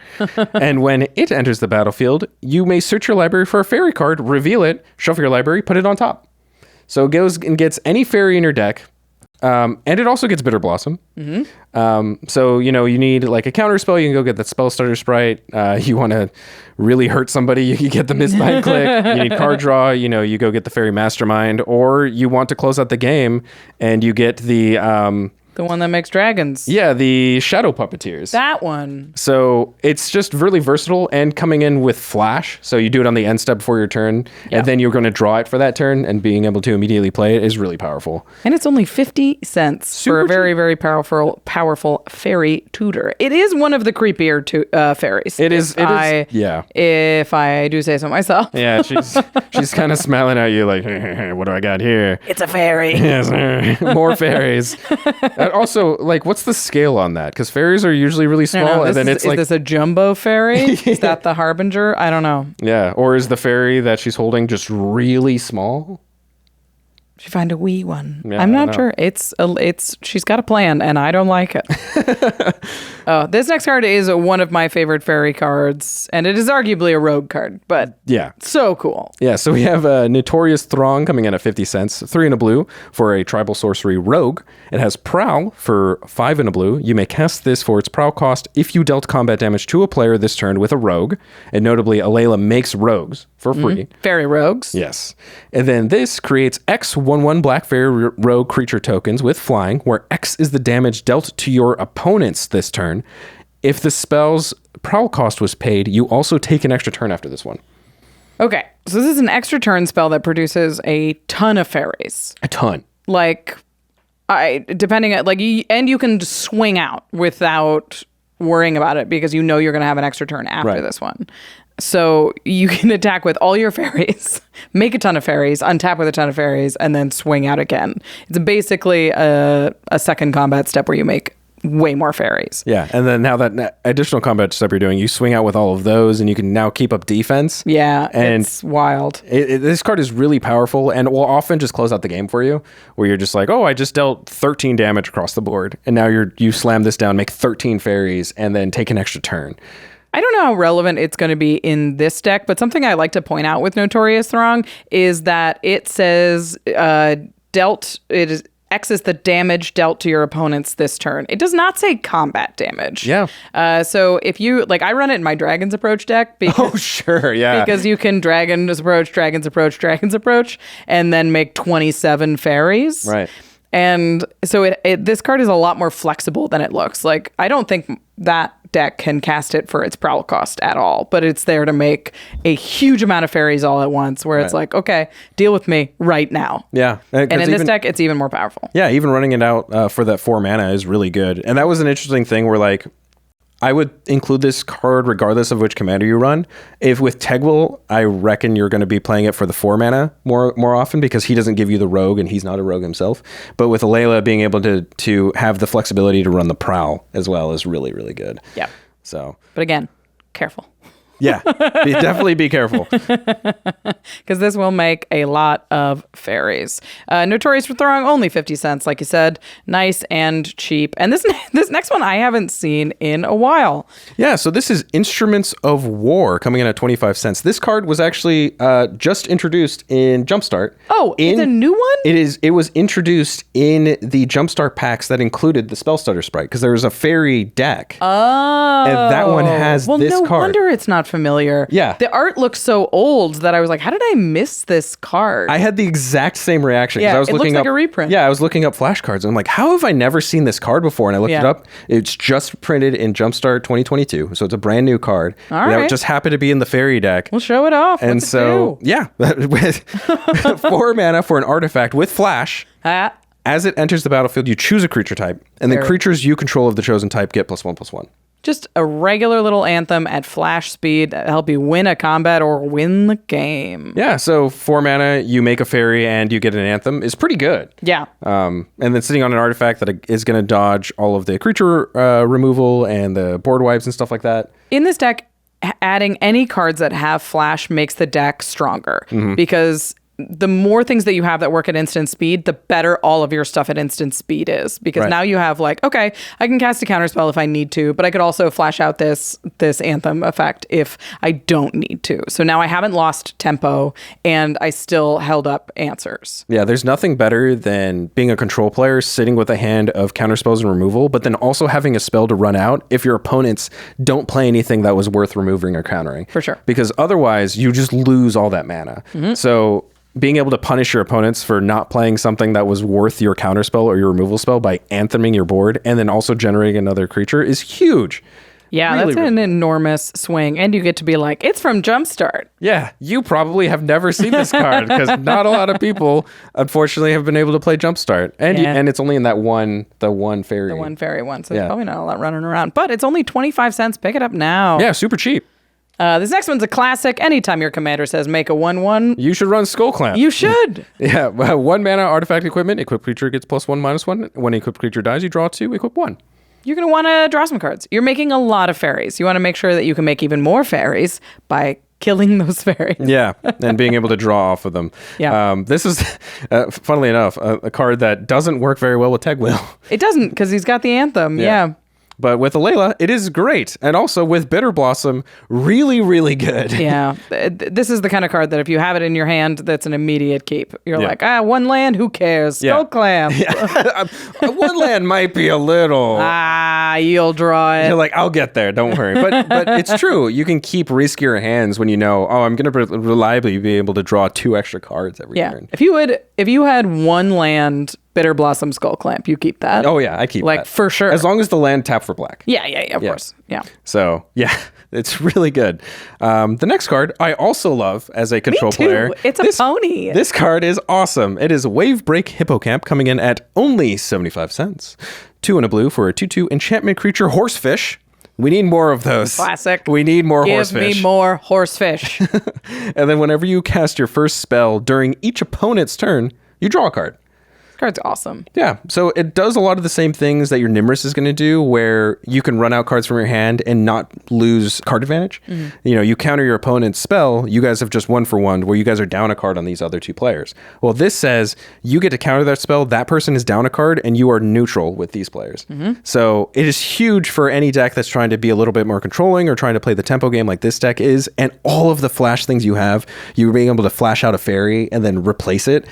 And when it enters the battlefield, you may search your library for a fairy card, reveal it, shuffle your library, put it on top. So it goes and gets any fairy in your deck. And it also gets Bitter Blossom. So, you need like a counter spell. You can go get that spell starter sprite. You want to really hurt somebody, you can get the Mistbind Click. You need card draw. You go get the Fairy Mastermind. Or you want to close out the game and you get the one that makes dragons. Yeah, the Shadow Puppeteers. That one. So it's just really versatile and coming in with flash. So you do it on the end step before your turn, and then you're going to draw it for that turn, and being able to immediately play it is really powerful. And it's only 50 cents for a very, very powerful fairy tutor. It is one of the creepier fairies. It is. Yeah. If I do say so myself. Yeah, she's kind of smiling at you like, what do I got here? It's a fairy. Yes, more fairies. Also, like, what's the scale on that? Because fairies are usually really small, and then it's like, is this a jumbo fairy? Is that the Harbinger? I don't know. Yeah, or is the fairy that she's holding just really small? She find a wee one. Yeah, I'm not sure. She's got a plan, and I don't like it. This next card is one of my favorite fairy cards, and it is arguably a rogue card, but so cool. Yeah, so we have a Notorious Throng coming in at 50 cents, 3 and a blue for a tribal sorcery rogue. It has Prowl for 5 and a blue. You may cast this for its Prowl cost if you dealt combat damage to a player this turn with a rogue, and notably, Alayla makes rogues for free. Fairy rogues. Yes. And then this creates X 1/1 Black Fairy Rogue creature tokens with flying, where X is the damage dealt to your opponents this turn. If the spell's Prowl cost was paid, you also take an extra turn after this one. Okay, so this is an extra turn spell that produces a ton of fairies. A ton. Like, depending on, and you can swing out without worrying about it because you're going to have an extra turn after this one. So you can attack with all your fairies, make a ton of fairies, untap with a ton of fairies, and then swing out again. It's basically a second combat step where you make way more fairies. Yeah, and then now that additional combat step you're doing, you swing out with all of those, and you can now keep up defense. Yeah, and it's wild. This card is really powerful, and will often just close out the game for you, where you're just like, oh, I just dealt 13 damage across the board, and now you slam this down, make 13 fairies, and then take an extra turn. I don't know how relevant it's going to be in this deck, but something I like to point out with Notorious Throng is that it says X is the damage dealt to your opponents this turn. It does not say combat damage. Yeah. So if you, I run it in my Dragon's Approach deck. Because, oh, sure, yeah. Because you can Dragon's Approach, and then make 27 fairies. Right. And so this card is a lot more flexible than it looks. Like, I don't think that deck can cast it for its prowl cost at all, but it's there to make a huge amount of fairies all at once, where it's like, okay, deal with me right now. Yeah. And in this deck, it's even more powerful. Yeah, even running it out for that 4 mana is really good. And that was an interesting thing where, I would include this card regardless of which commander you run. If with Tegwil, I reckon you're going to be playing it for the 4 mana more often, because he doesn't give you the rogue and he's not a rogue himself. But with Alayla, being able to have the flexibility to run the prowl as well is really, really good. Yeah. So, but again, careful. Yeah, definitely be careful. Because this will make a lot of fairies. Notorious for throwing only 50 cents, like you said. Nice and cheap. And this next one I haven't seen in a while. Yeah, so this is Instruments of War coming in at 25 cents. This card was actually just introduced in Jumpstart. Oh, it's a new one? It was introduced in the Jumpstart packs that included the Spellstutter sprite, because there was a fairy deck. Oh. And that one has this no card. No wonder it's not familiar. Yeah. The art looks so old that I was like, how did I miss this card? I had the exact same reaction. Yeah, I was it looking looks up, like a reprint. Yeah, I was looking up flashcards, and I'm like, how have I never seen this card before? And I looked it up. It's just printed in Jumpstart 2022, so it's a brand new card. All right. It just happened to be in the fairy deck. We'll show it off. And What's so, yeah, with 4 mana for an artifact with flash. As it enters the battlefield, you choose a creature type, and then creatures you control of the chosen type get +1/+1. Just a regular little anthem at flash speed to help you win a combat or win the game. Yeah, so 4 mana, you make a fairy and you get an anthem is pretty good. Yeah. And then sitting on an artifact that is going to dodge all of the creature removal and the board wipes and stuff like that. In this deck, adding any cards that have flash makes the deck stronger, because the more things that you have that work at instant speed, the better all of your stuff at instant speed is. Because now you have okay, I can cast a counterspell if I need to, but I could also flash out this anthem effect if I don't need to. So now I haven't lost tempo and I still held up answers. Yeah, there's nothing better than being a control player, sitting with a hand of counterspells and removal, but then also having a spell to run out if your opponents don't play anything that was worth removing or countering. For sure. Because otherwise you just lose all that mana. So being able to punish your opponents for not playing something that was worth your counterspell or your removal spell by antheming your board and then also generating another creature is huge. Yeah, Really, that's an enormous swing. And you get to be like, it's from Jumpstart. Yeah, you probably have never seen this card because not a lot of people, unfortunately, have been able to play Jumpstart. And it's only in the one fairy. The one fairy one. So there's probably not a lot running around. But it's only 25 cents. Pick it up now. Yeah, super cheap. This next one's a classic. Anytime your commander says make a 1/1, you should run Skull Clamp. You should. Yeah, 1 mana artifact equipment. Equipped creature gets +1/-1. When an equipped creature dies, you draw 2. Equip 1. You're going to want to draw some cards. You're making a lot of fairies. You want to make sure that you can make even more fairies by killing those fairies. Yeah, and being able to draw off of them. Yeah. This is, funnily enough, a card that doesn't work very well with Tegwil. It doesn't, because he's got the anthem. Yeah. But with Alayla, it is great. And also with Bitter Blossom, really, really good. Yeah. This is the kind of card that if you have it in your hand, that's an immediate keep. You're like, 1 land, who cares? Skull Clamp. Yeah. 1 land might be a little... You'll draw it. You're like, I'll get there, don't worry. But it's true. You can keep riskier hands when you know, I'm going to reliably be able to draw 2 extra cards every turn. If you had 1 land... Bitter Blossom Skull Clamp, you keep that. Oh yeah, I keep that. For sure. As long as the land tap for black. Yeah, of course. Yeah. So yeah, it's really good. The next card I also love as a control player. It's a pony. This card is awesome. It is Wavebreak Hippocamp coming in at only 75 cents. 2 and a blue for a 2/2 enchantment creature Horsefish. We need more of those. Classic. We need more Give horsefish. me more horsefish. And then whenever you cast your first spell during each opponent's turn, you draw a card. Card's awesome. Yeah, so it does a lot of the same things that your Nimrus is going to do, where you can run out cards from your hand and not lose card advantage. You know, you counter your opponent's spell, you guys have just 1-for-1, where you guys are down a card on these other two players. Well, this says you get to counter that spell, that person is down a card, and you are neutral with these players. So it is huge for any deck that's trying to be a little bit more controlling or trying to play the tempo game like this deck is, and all of the flash things you have, you being able to flash out a fairy and then replace it.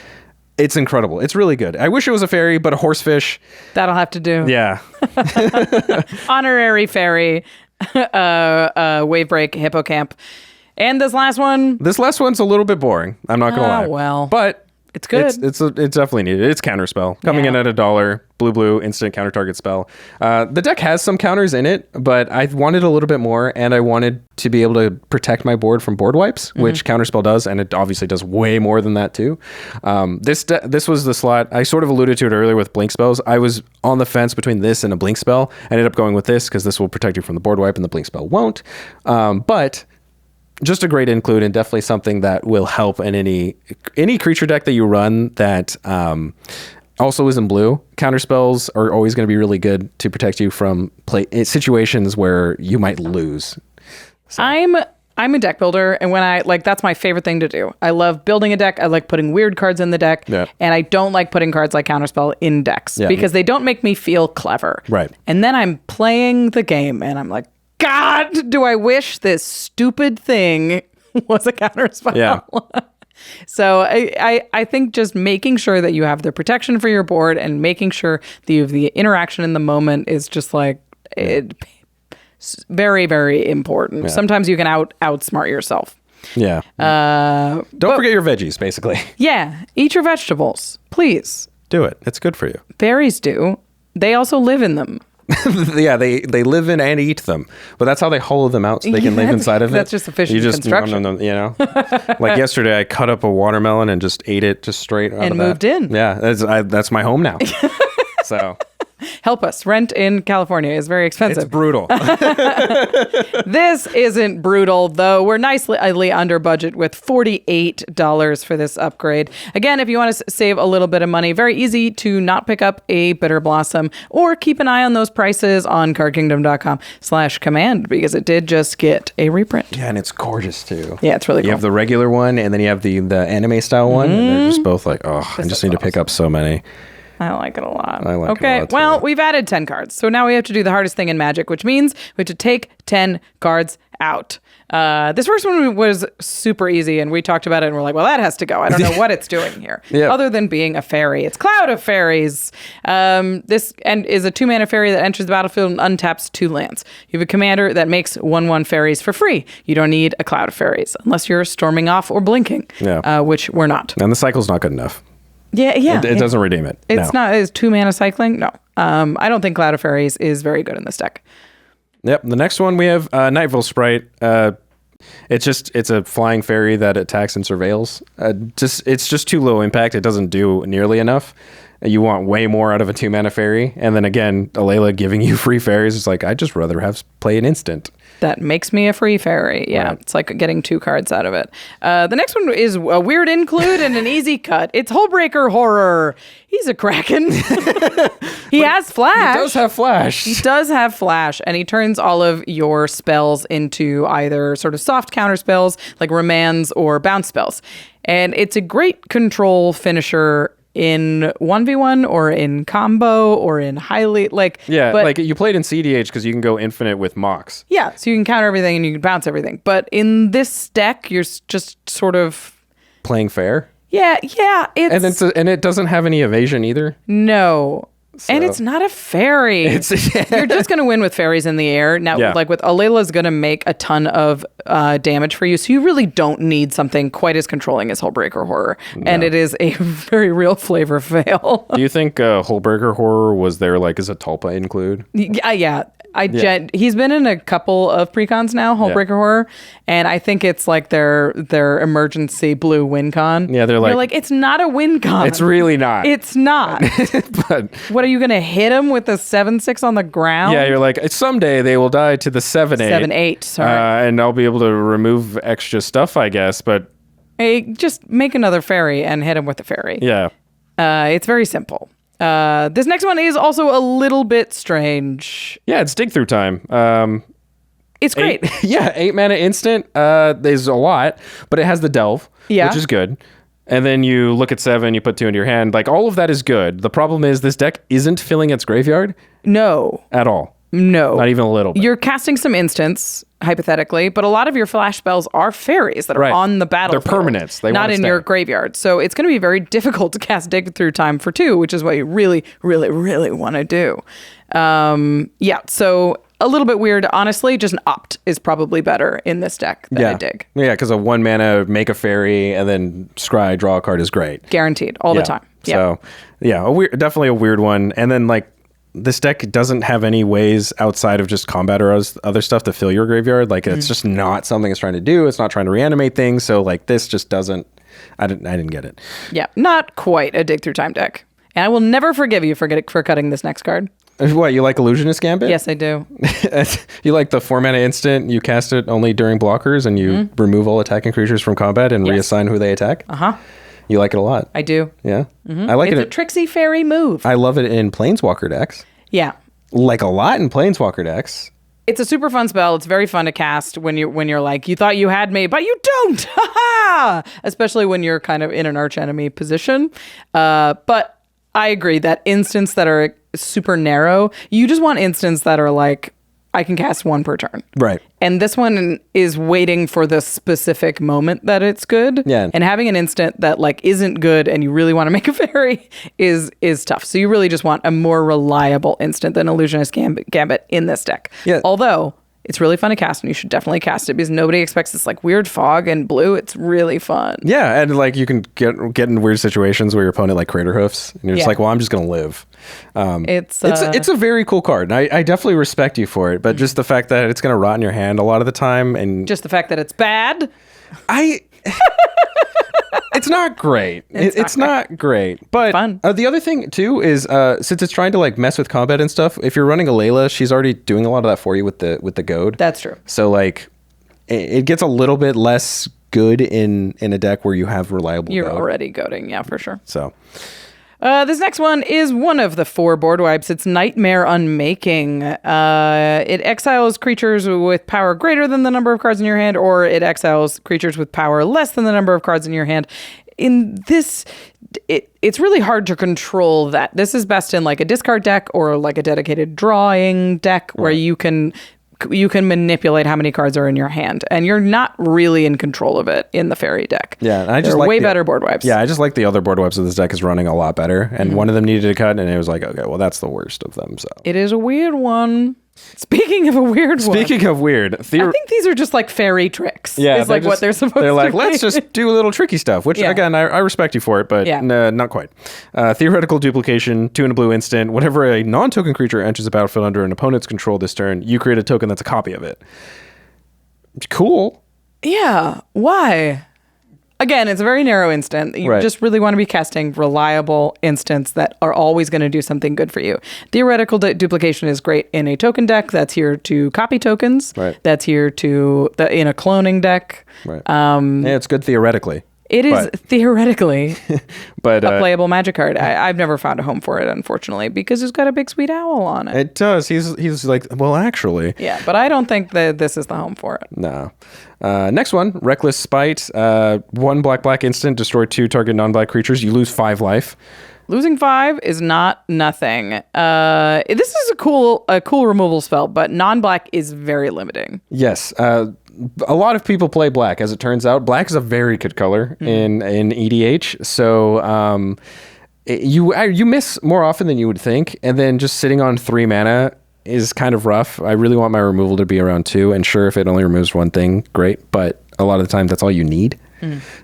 It's incredible. It's really good. I wish it was a fairy, but a horsefish. That'll have to do. Yeah. Honorary fairy, Wavebreak, Hippocamp. And this last one. This last one's a little bit boring. I'm not going to lie. Well. But it's good. It's definitely needed. It's counterspell. Coming in at $1, blue, instant counter target spell. The deck has some counters in it, but I wanted a little bit more, and I wanted to be able to protect my board from board wipes, which counterspell does, and it obviously does way more than that too. This was the slot. I sort of alluded to it earlier with blink spells. I was on the fence between this and a blink spell. I ended up going with this because this will protect you from the board wipe, and the blink spell won't. But just a great include, and definitely something that will help in any creature deck that you run that also is in blue. Counterspells are always going to be really good to protect you from situations where you might lose. So. I'm a deck builder, and when that's my favorite thing to do. I love building a deck. I like putting weird cards in the deck, and I don't like putting cards like Counterspell in decks because they don't make me feel clever. Right. And then I'm playing the game, and I'm like, God, do I wish this stupid thing was a counterspell. Yeah. So I think just making sure that you have the protection for your board and making sure that you have the interaction in the moment is just like very, very important. Yeah. Sometimes you can outsmart yourself. Yeah. Don't forget your veggies, basically. Yeah. Eat your vegetables. Please. Do it. It's good for you. Fairies do. They also live in them. Yeah, they live in and eat them, but that's how they hollow them out so they can live inside of it. That's just efficient construction. You know, like yesterday, I cut up a watermelon and just ate it just straight out and of moved in. Yeah, that's my home now. So. Help us. Rent in California is very expensive. It's brutal. This isn't brutal, though. We're nicely under budget with $48 for this upgrade. Again, if you want to save a little bit of money, very easy to not pick up a Bitter Blossom or keep an eye on those prices on cardkingdom.com/command because it did just get a reprint. Yeah, and it's gorgeous, too. Yeah, it's really cool. You have the regular one, and then you have the anime style one, and they're just both like, I just need to pick up so many. I like it a lot. I like it a lot, too. Well, we've added 10 cards. So now we have to do the hardest thing in Magic, which means we have to take 10 cards out. This first one was super easy, and we talked about it, and we're like, well, that has to go. I don't know what it's doing here, other than being a fairy. It's Cloud of Fairies. This is a 2-mana fairy that enters the battlefield and untaps 2 lands. You have a commander that makes 1/1 fairies for free. You don't need a Cloud of Fairies, unless you're storming off or blinking, which we're not. And the cycle's not good enough. Yeah. It doesn't redeem it. It's not. It's 2-mana cycling. No. I don't think Cloud of Fairies is very good in this deck. Yep. The next one we have Nightville Sprite. It's a flying fairy that attacks and surveils. It's just too low impact. It doesn't do nearly enough. You want way more out of a 2-mana fairy. And then again, Alayla giving you free fairies is like, I'd just rather play an instant. That makes me a free fairy. Yeah, right. It's like getting 2 cards out of it. The next one is a weird include and an easy cut. It's Hullbreaker Horror. He's a Kraken. He has flash. He does have flash. He does have flash, and he turns all of your spells into either sort of soft counter spells like Remands or bounce spells. And it's a great control finisher in 1v1 or in combo or in highly like you played in CDH because you can go infinite with Mox. Yeah, so you can counter everything and you can bounce everything. But in this deck, you're just sort of playing fair. Yeah, and it doesn't have any evasion either. No. So. And it's not a fairy. You're just going to win with fairies in the air. Now, like with Alayla's going to make a ton of damage for you. So you really don't need something quite as controlling as Hullbreaker Horror. No. And it is a very real flavor fail. Do you think Hullbreaker Horror was there like as a Tulpa include? Yeah. He's been in a couple of precons now, Hullbreaker Horror, and I think it's like their emergency blue win con. Yeah, they're like, it's not a win con. It's really not. It's not. But what are you gonna hit him with a 7/6 on the ground? yeah, you're like, someday they will die to the 7/8. 7/8. Sorry. And I'll be able to remove extra stuff, I guess. But Hey, just make another fairy and hit him with a fairy. yeah. It's very simple. This next one is also a little bit strange. Yeah, it's dig through time. It's great. 8 mana instant. There's a lot, but it has the delve, Yeah. which is good. And then you look at 7, you put 2 into your hand. Like, all of that is good. The problem is this deck isn't filling its graveyard No. at all. No. Not even a little bit. You're casting some instants, hypothetically, but a lot of your flash spells are fairies that are Right. on the battlefield. They're permanents. They not wanna in stay. your graveyard. So it's going to be very difficult to cast Dig Through Time for 2, which is what you really, really, really want to do. So a little bit weird. Honestly, just an opt is probably better in this deck than a dig. Yeah, because a 1 mana, make a fairy, and then scry, draw a card is great. Guaranteed all the time. Yeah. So, yeah, definitely a weird one. And then, like, this deck doesn't have any ways outside of just combat or other stuff to fill your graveyard. Like, it's just not something it's trying to do. It's not trying to reanimate things. So, like, this just doesn't... I didn't get it. Yeah, not quite a Dig Through Time deck. And I will never forgive you for cutting this next card. What, you like Illusionist Gambit? Yes, I do. You like the 4 mana instant, you cast it only during blockers, and you remove all attacking creatures from combat and reassign who they attack? Uh-huh. You like it a lot. I do. Yeah? I like It's it. a tricksy fairy move. I love it in Planeswalker decks. Yeah. Like a lot in Planeswalker decks. It's a super fun spell. It's very fun to cast when you're like, you thought you had me, but you don't. Ha ha! Especially when you're kind of in an archenemy position. But I agree that instants that are super narrow, you just want instants that are like, I can cast 1 per turn. Right. And this one is waiting for the specific moment that it's good. Yeah. And having an instant that like isn't good and you really want to make a fairy is tough. So you really just want a more reliable instant than Illusionist Gambit in this deck. Yeah. Although it's really fun to cast and you should definitely cast it because nobody expects this like weird fog and blue. It's really fun. Yeah, and like you can get in weird situations where your opponent like crater hoofs, and you're just like, well, I'm just gonna live. It's a very cool card, and I definitely respect you for it. But just the fact that it's gonna rot in your hand a lot of the time, and just the fact that it's bad. It's not great. It's not great. But Fun. The other thing too is since it's trying to like mess with combat and stuff, if you're running a Layla, she's already doing a lot of that for you with the goad. That's true. So like it gets a little bit less good in a deck where you have reliable You're goad. already goading, yeah, for sure. So This next one is one of the 4 board wipes. It's Nightmare Unmaking. It exiles creatures with power greater than the number of cards in your hand, or it exiles creatures with power less than the number of cards in your hand. In this, it's really hard to control that. This is best in like a discard deck or like a dedicated drawing deck where you can manipulate how many cards are in your hand, and you're not really in control of it in the fairy deck. yeah, and I just They're like way the- better board wipes. Yeah, I just like the other board wipes of this deck is running a lot better, and one of them needed a cut, and it was like, okay, well that's the worst of them. So It is a weird one. Speaking of a weird one. speaking of weird, I think these are just like fairy tricks. yeah, is like what they're supposed to be. They're like, let's just do a little tricky stuff, which Yeah. again, I respect you for it, but Yeah. not quite. Theoretical duplication, 2 and a blue instant. Whenever a non-token creature enters the battlefield under an opponent's control this turn, you create a token that's a copy of it. Cool. Yeah. Why? Again, it's a very narrow instant. You Right. just really want to be casting reliable instants that are always going to do something good for you. Theoretical duplication is great in a token deck that's here to copy tokens. Right. That's here to in a cloning deck. Right. Yeah, it's good theoretically. It is But- theoretically But a playable Magic card. I've never found a home for it, unfortunately, because it's got a big sweet owl on it. it does. He's like, well, actually. Yeah, but I don't think that this is the home for it. No. Next one, Reckless Spite. 1 black instant, destroy 2 target non-black creatures. You lose 5 life. Losing 5 is not nothing. This is a cool removal spell, but non-black is very limiting. Yes. A lot of people play black, as it turns out. Black is a very good color in EDH. So you miss more often than you would think. And then just sitting on 3 mana is kind of rough. I really want my removal to be around 2. And sure, if it only removes 1 thing, great. But a lot of the time, that's all you need.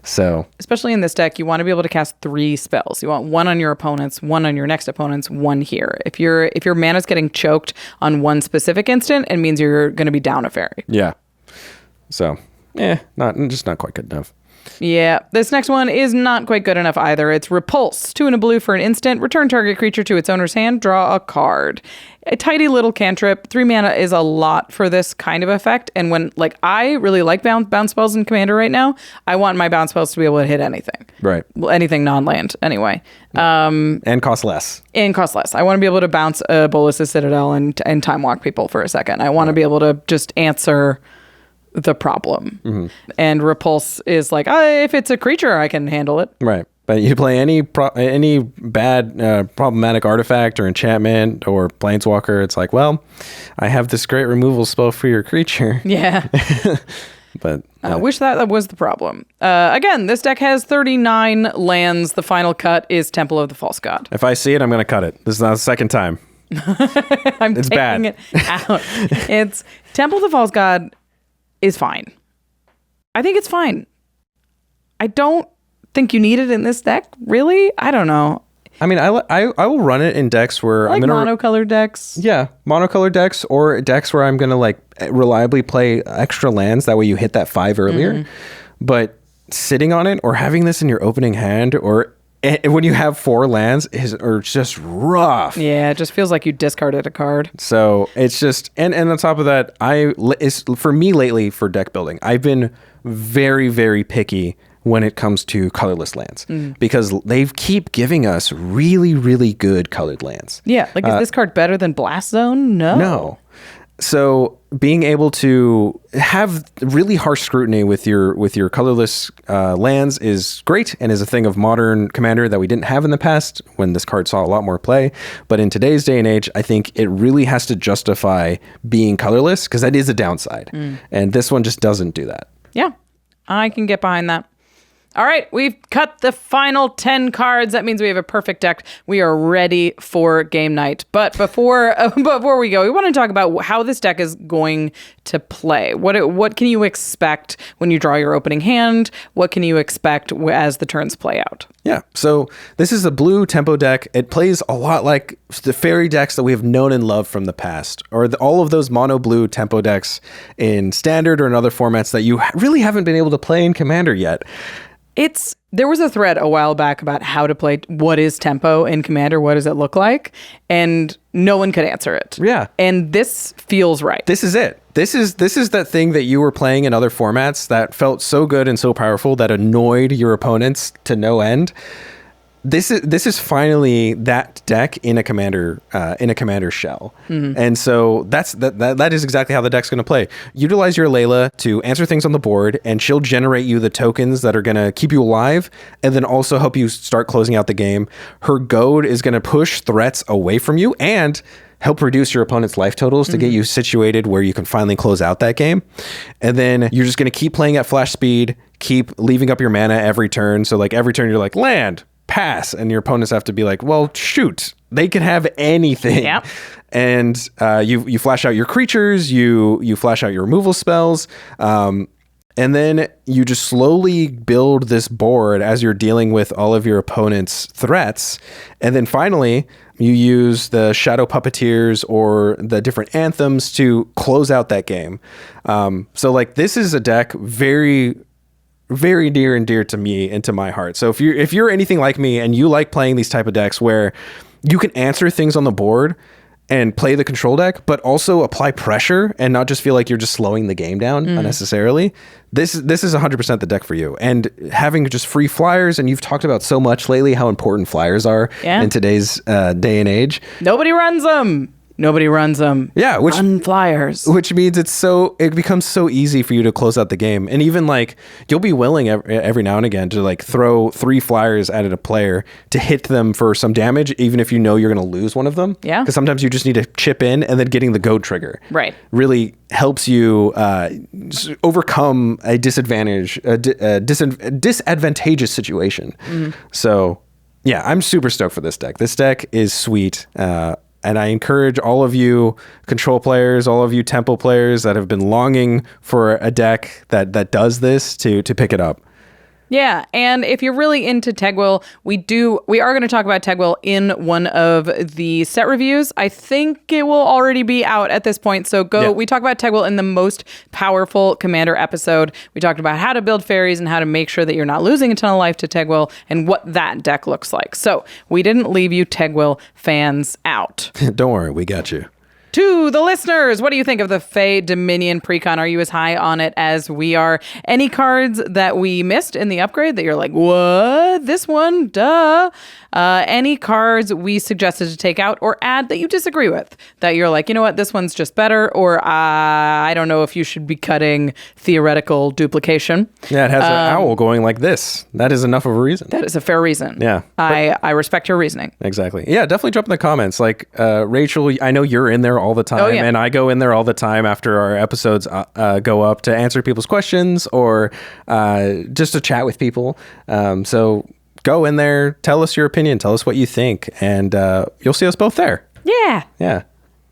So especially in this deck, you want to be able to cast 3 spells. You want 1 on your opponents, 1 on your next opponents, 1 here. If your mana's getting choked on one specific instant, it means you're going to be down a fairy. yeah. So not quite good enough. Yeah, this next one is not quite good enough either. It's Repulse. 2 and a blue for an instant. Return target creature to its owner's hand. Draw a card. A tidy little cantrip. 3 mana is a lot for this kind of effect. And when, I really like bounce spells in Commander right now. I want my bounce spells to be able to hit anything. Right. Well, anything non-land, anyway. And cost less. I want to be able to bounce a Bolas' Citadel and time walk people for a second. I want to be able to just answer the problem. And Repulse is if it's a creature, I can handle it. Right. But you play any bad problematic artifact or enchantment or planeswalker, it's I have this great removal spell for your creature. Yeah. But I wish that was the problem. Again, this deck has 39 lands. The final cut is Temple of the False God. if I see it, I'm going to cut it. This is not the second time. It's bad. it out. It's Temple of the False God is fine. I think it's fine. I don't think you need it in this deck, really. I don't know. I mean, I will run it in decks where I like I'm going to monocolored decks. Yeah, monocolored decks or decks where I'm going to reliably play extra lands. That way you hit that 5 earlier. But sitting on it or having this in your opening hand or when you have 4 lands are just rough. Yeah, it just feels like you discarded a card. So it's just, and on top of that, for me lately for deck building, I've been very, very picky when it comes to colorless lands because they keep giving us really, really good colored lands. Yeah, is this card better than Blast Zone? No. So being able to have really harsh scrutiny with your colorless lands is great and is a thing of modern Commander that we didn't have in the past when this card saw a lot more play. But in today's day and age, I think it really has to justify being colorless because that is a downside. And this one just doesn't do that. Yeah, I can get behind that. All right, we've cut the final 10 cards. That means we have a perfect deck. We are ready for game night. But before we go, we want to talk about how this deck is going to play. What can you expect when you draw your opening hand? What can you expect as the turns play out? Yeah, so this is a blue tempo deck. It plays a lot like the fairy decks that we have known and loved from the past, or all of those mono blue tempo decks in Standard or in other formats that you really haven't been able to play in Commander yet. There was a thread a while back about how to play what is tempo in Commander, what does it look like, and no one could answer it. Yeah. And this feels right. This is it. This is that thing that you were playing in other formats that felt so good and so powerful that annoyed your opponents to no end. This is finally that deck in a commander shell. And so that is exactly how the deck's going to play. Utilize your Layla to answer things on the board, and she'll generate you the tokens that are going to keep you alive and then also help you start closing out the game. Her goad is going to push threats away from you and help reduce your opponent's life totals to get you situated where you can finally close out that game. And then you're just going to keep playing at flash speed, keep leaving up your mana every turn. So every turn you're like, land, pass, and your opponents have to be like, well, shoot, they can have anything. Yep. And you flash out your creatures, you flash out your removal spells, and then you just slowly build this board as you're dealing with all of your opponent's threats. And then finally, you use the Shadow Puppeteers or the different anthems to close out that game. So this is a deck very, very near and dear to me and to my heart. So if you're anything like me and you like playing these type of decks where you can answer things on the board and play the control deck, but also apply pressure and not just feel like you're just slowing the game down unnecessarily, this is 100% the deck for you. And having just free flyers, and you've talked about so much lately how important flyers are in today's day and age. Nobody runs them. Yeah, run flyers. Which means it becomes so easy for you to close out the game. And even you'll be willing every now and again to throw 3 flyers at a player to hit them for some damage, even if you know you're going to lose one of them. Yeah. Because sometimes you just need to chip in, and then getting the goad trigger really helps you overcome a disadvantageous situation. So yeah, I'm super stoked for this deck. This deck is sweet. And I encourage all of you control players, all of you tempo players that have been longing for a deck that does this to pick it up. Yeah, and if you're really into Tegwell, we are going to talk about Tegwell in one of the set reviews. I think it will already be out at this point, so go. Yeah. We talk about Tegwell in the most powerful commander episode. We talked about how to build fairies and how to make sure that you're not losing a ton of life to Tegwell and what that deck looks like. So we didn't leave you Tegwell fans out. Don't worry, we got you. To the listeners, what do you think of the Fae Dominion Precon? Are you as high on it as we are? Any cards that we missed in the upgrade that you're like, what? This one? Duh. Any cards we suggested to take out or add that you disagree with? That you're like, you know what, this one's just better, or I don't know if you should be cutting theoretical duplication. Yeah, it has an owl going like this. That is enough of a reason. That is a fair reason. Yeah. I respect your reasoning. Exactly. Yeah, definitely drop in the comments. Like, Rachel, I know you're in there all the time, and I go in there all the time after our episodes go up to answer people's questions or just to chat with people. So go in there, tell us your opinion, tell us what you think, and you'll see us both there. Yeah. Yeah.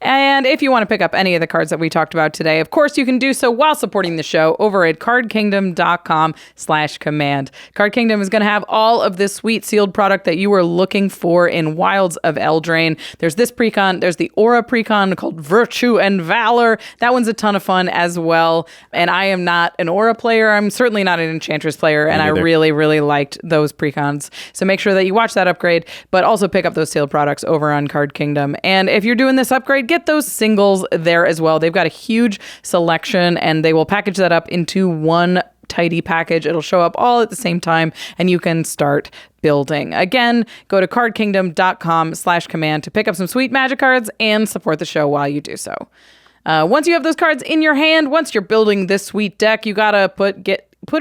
And if you want to pick up any of the cards that we talked about today, of course, you can do so while supporting the show over at cardkingdom.com/command. Card Kingdom is going to have all of this sweet sealed product that you were looking for in Wilds of Eldraine. There's this precon. There's the Aura precon called Virtue and Valor. That one's a ton of fun as well. And I am not an Aura player. I'm certainly not an Enchantress player. And I really, really liked those precons. So make sure that you watch that upgrade, but also pick up those sealed products over on Card Kingdom. And if you're doing this upgrade, get those singles there as well. They've got a huge selection and they will package that up into one tidy package. It'll show up all at the same time and you can start building. Again, go to cardkingdom.com/command to pick up some sweet Magic cards and support the show while you do so. Once you have those cards in your hand, once you're building this sweet deck, you gotta put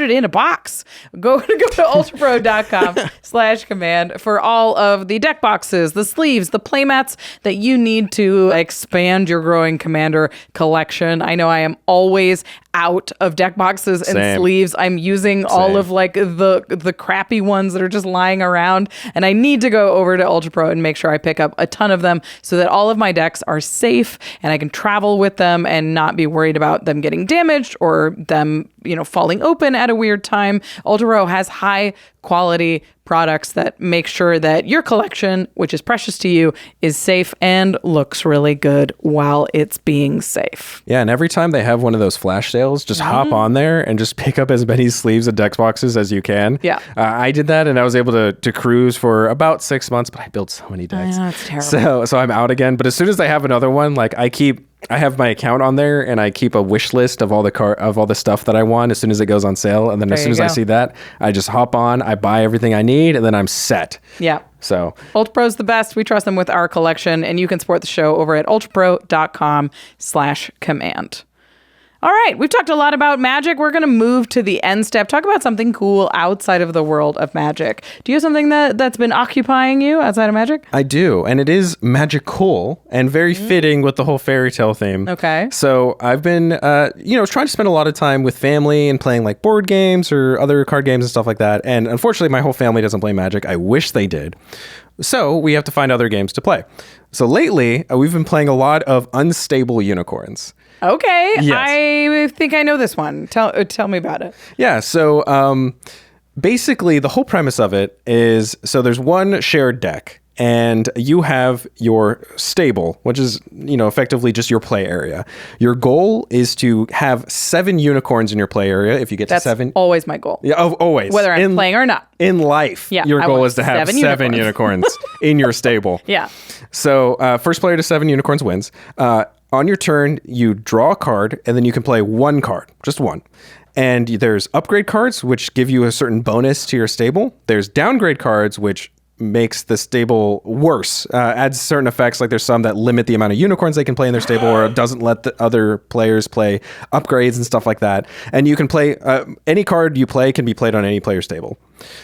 it in a box. Go to ultrapro.com/command for all of the deck boxes, the sleeves, the playmats that you need to expand your growing commander collection. I know I am always out of deck boxes and sleeves. I'm using all of like the crappy ones that are just lying around, and I need to go over to Ultra Pro and make sure I pick up a ton of them so that all of my decks are safe and I can travel with them and not be worried about them getting damaged or them, falling open at a weird time. Ultra Pro has high quality products that make sure that your collection, which is precious to you, is safe and looks really good while it's being safe. Yeah, and every time they have one of those flash sales, just hop on there and just pick up as many sleeves and deck boxes as you can. Yeah. I did that and I was able to cruise for about 6 months, but I built so many decks. I know, it's terrible. So I'm out again. But as soon as they have another one, like I have my account on there and I keep a wish list of all the stuff that I want as soon as it goes on sale. And then as soon as I see that, I just hop on, I buy everything I need, and then I'm set. Yeah. So Ultra Pro's the best. We trust them with our collection, and you can support the show over at ultrapro.com/command. All right, we've talked a lot about Magic. We're going to move to the end step. Talk about something cool outside of the world of Magic. Do you have something that's been occupying you outside of Magic? I do, and it is magical and very fitting with the whole fairy tale theme. Okay. So I've been, trying to spend a lot of time with family and playing like board games or other card games and stuff like that. And unfortunately, my whole family doesn't play Magic. I wish they did. So we have to find other games to play. So lately, we've been playing a lot of Unstable Unicorns. Okay, yes. I think I know this one. Tell me about it. Yeah, so basically the whole premise of it is, so there's one shared deck, and you have your stable, which is, effectively just your play area. Your goal is to have 7 unicorns in your play area. If you get to 7. That's always my goal. Yeah, always. Whether I'm playing or not. In life, your goal is to have 7 unicorns in your stable. Yeah. So first player to 7 unicorns wins. On your turn, you draw a card, and then you can play one card, just one. And there's upgrade cards, which give you a certain bonus to your stable. There's downgrade cards, which makes the stable worse, adds certain effects. Like there's some that limit the amount of unicorns they can play in their stable, or doesn't let the other players play upgrades and stuff like that. And you can play any card you play can be played on any player's stable.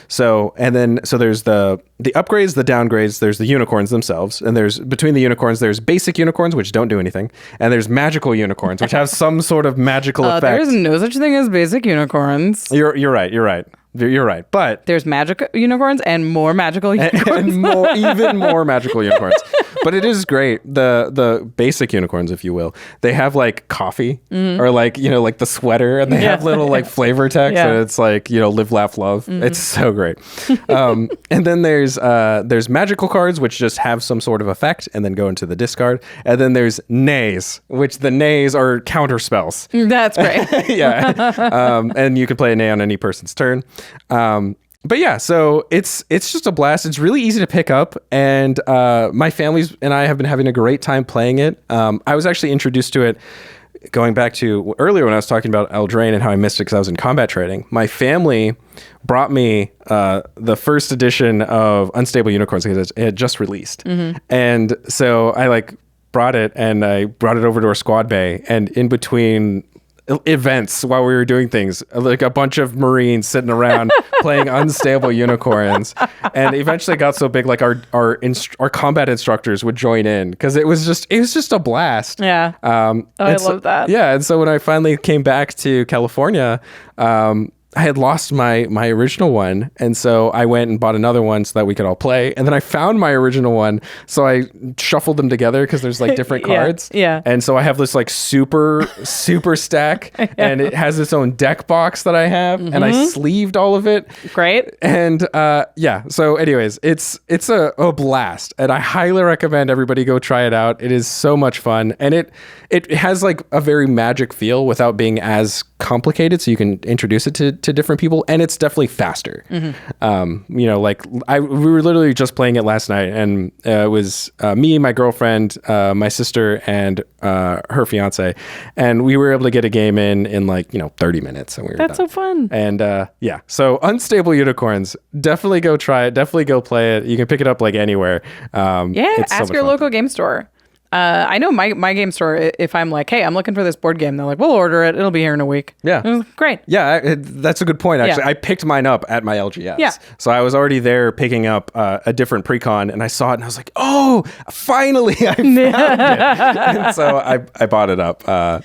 So there's the upgrades, the downgrades, there's the unicorns themselves, and there's between the unicorns there's basic unicorns, which don't do anything, and there's magical unicorns, which have some sort of magical effect. There's no such thing as basic unicorns. You're right. you're right. But There's magic unicorns and more magical unicorns. and even more magical unicorns. But it is great. The basic unicorns, if you will, they have like coffee or like, like the sweater, and they have little like flavor text, and it's like, live, laugh, love. It's so great. And then there's magical cards, which just have some sort of effect and then go into the discard. And then there's nays, which the nays are counter spells. That's great. Yeah. And you can play a nay on any person's turn. But yeah, so it's just a blast. It's really easy to pick up, and my family and I have been having a great time playing it. I was actually introduced to it going back to earlier when I was talking about Eldraine and how I missed it because I was in combat trading. My family brought me the first edition of Unstable Unicorns because it had just released. And so I brought it, and I brought it over to our squad bay, and in between events while we were doing things, like a bunch of Marines sitting around playing Unstable Unicorns, and eventually got so big like our combat instructors would join in because it was just a blast. Yeah. I love that. Yeah, and so when I finally came back to California, I had lost my original one, and so I went and bought another one so that we could all play. And then I found my original one, so I shuffled them together because there's like different cards. Yeah. And so I have this like super stack, and it has its own deck box that I have, and I sleeved all of it. Great. And so anyways, it's a blast, and I highly recommend everybody go try it out. It is so much fun, and it has like a very magic feel without being as complicated, so you can introduce it to different people, and it's definitely faster. We were literally just playing it last night, and it was me, my girlfriend, my sister, and her fiance, and we were able to get a game in 30 minutes, and we were That's done. so fun. And so Unstable Unicorns, definitely go try it, definitely go play it. You can pick it up like anywhere. It's so ask much your fun. local game store. I know my game store, if I'm like, hey, I'm looking for this board game, they're like, we'll order it. It'll be here in a week. Yeah. Great. Yeah, that's a good point, actually. Yeah. I picked mine up at my LGS. Yeah. So I was already there picking up a different Precon, and I saw it, and I was like, oh, finally, I found it. And so I bought it up.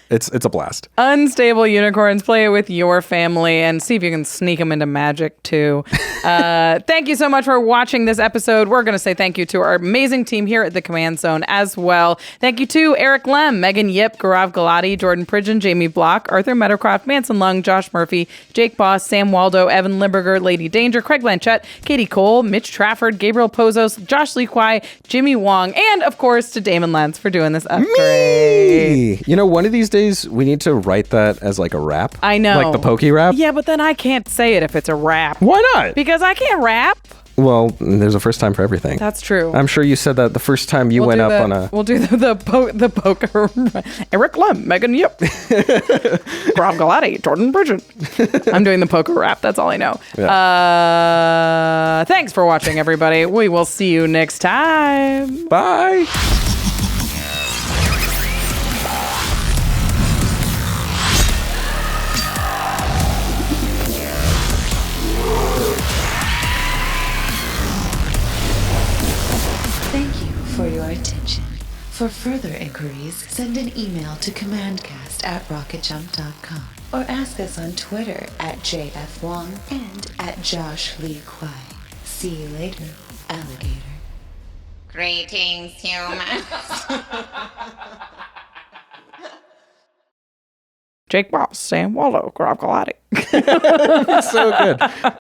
It's a blast. Unstable Unicorns. Play it with your family and see if you can sneak them into Magic, too. Thank you so much for watching this episode. We're going to say thank you to our amazing team here at the Command Zone as well. Thank you to Eric Lem, Megan Yip, Gaurav Galati, Jordan Pridgeon, Jamie Block, Arthur Meadowcroft, Manson Lung, Josh Murphy, Jake Boss, Sam Waldo, Evan Limburger, Lady Danger, Craig Blanchett, Katie Cole, Mitch Trafford, Gabriel Pozos, Josh Lee Kwai, Jimmy Wong, and of course to Damen Lentz for doing this upgrade. Me! One of these days we need to write that as like a rap. I know. Like the Pokey rap. Yeah, but then I can't say it if it's a rap. Why not? Because I can't rap. Well, there's a first time for everything. That's true. I'm sure you said that the first time you went up on a... We'll do the poker. Eric Lem, Megan Yip, Gaurav Galati, Jordan Bridget. I'm doing the poker rap. That's all I know. Yeah. Thanks for watching, everybody. We will see you next time. Bye. Thank you for your attention. For further inquiries, send an email to commandcast@rocketjump.com or ask us on Twitter @JFWong and @Josh Lee Kwai. See you later, alligator. Greetings, humans. Jake Boss, Sam Waldo, Gaurav Galati. So good.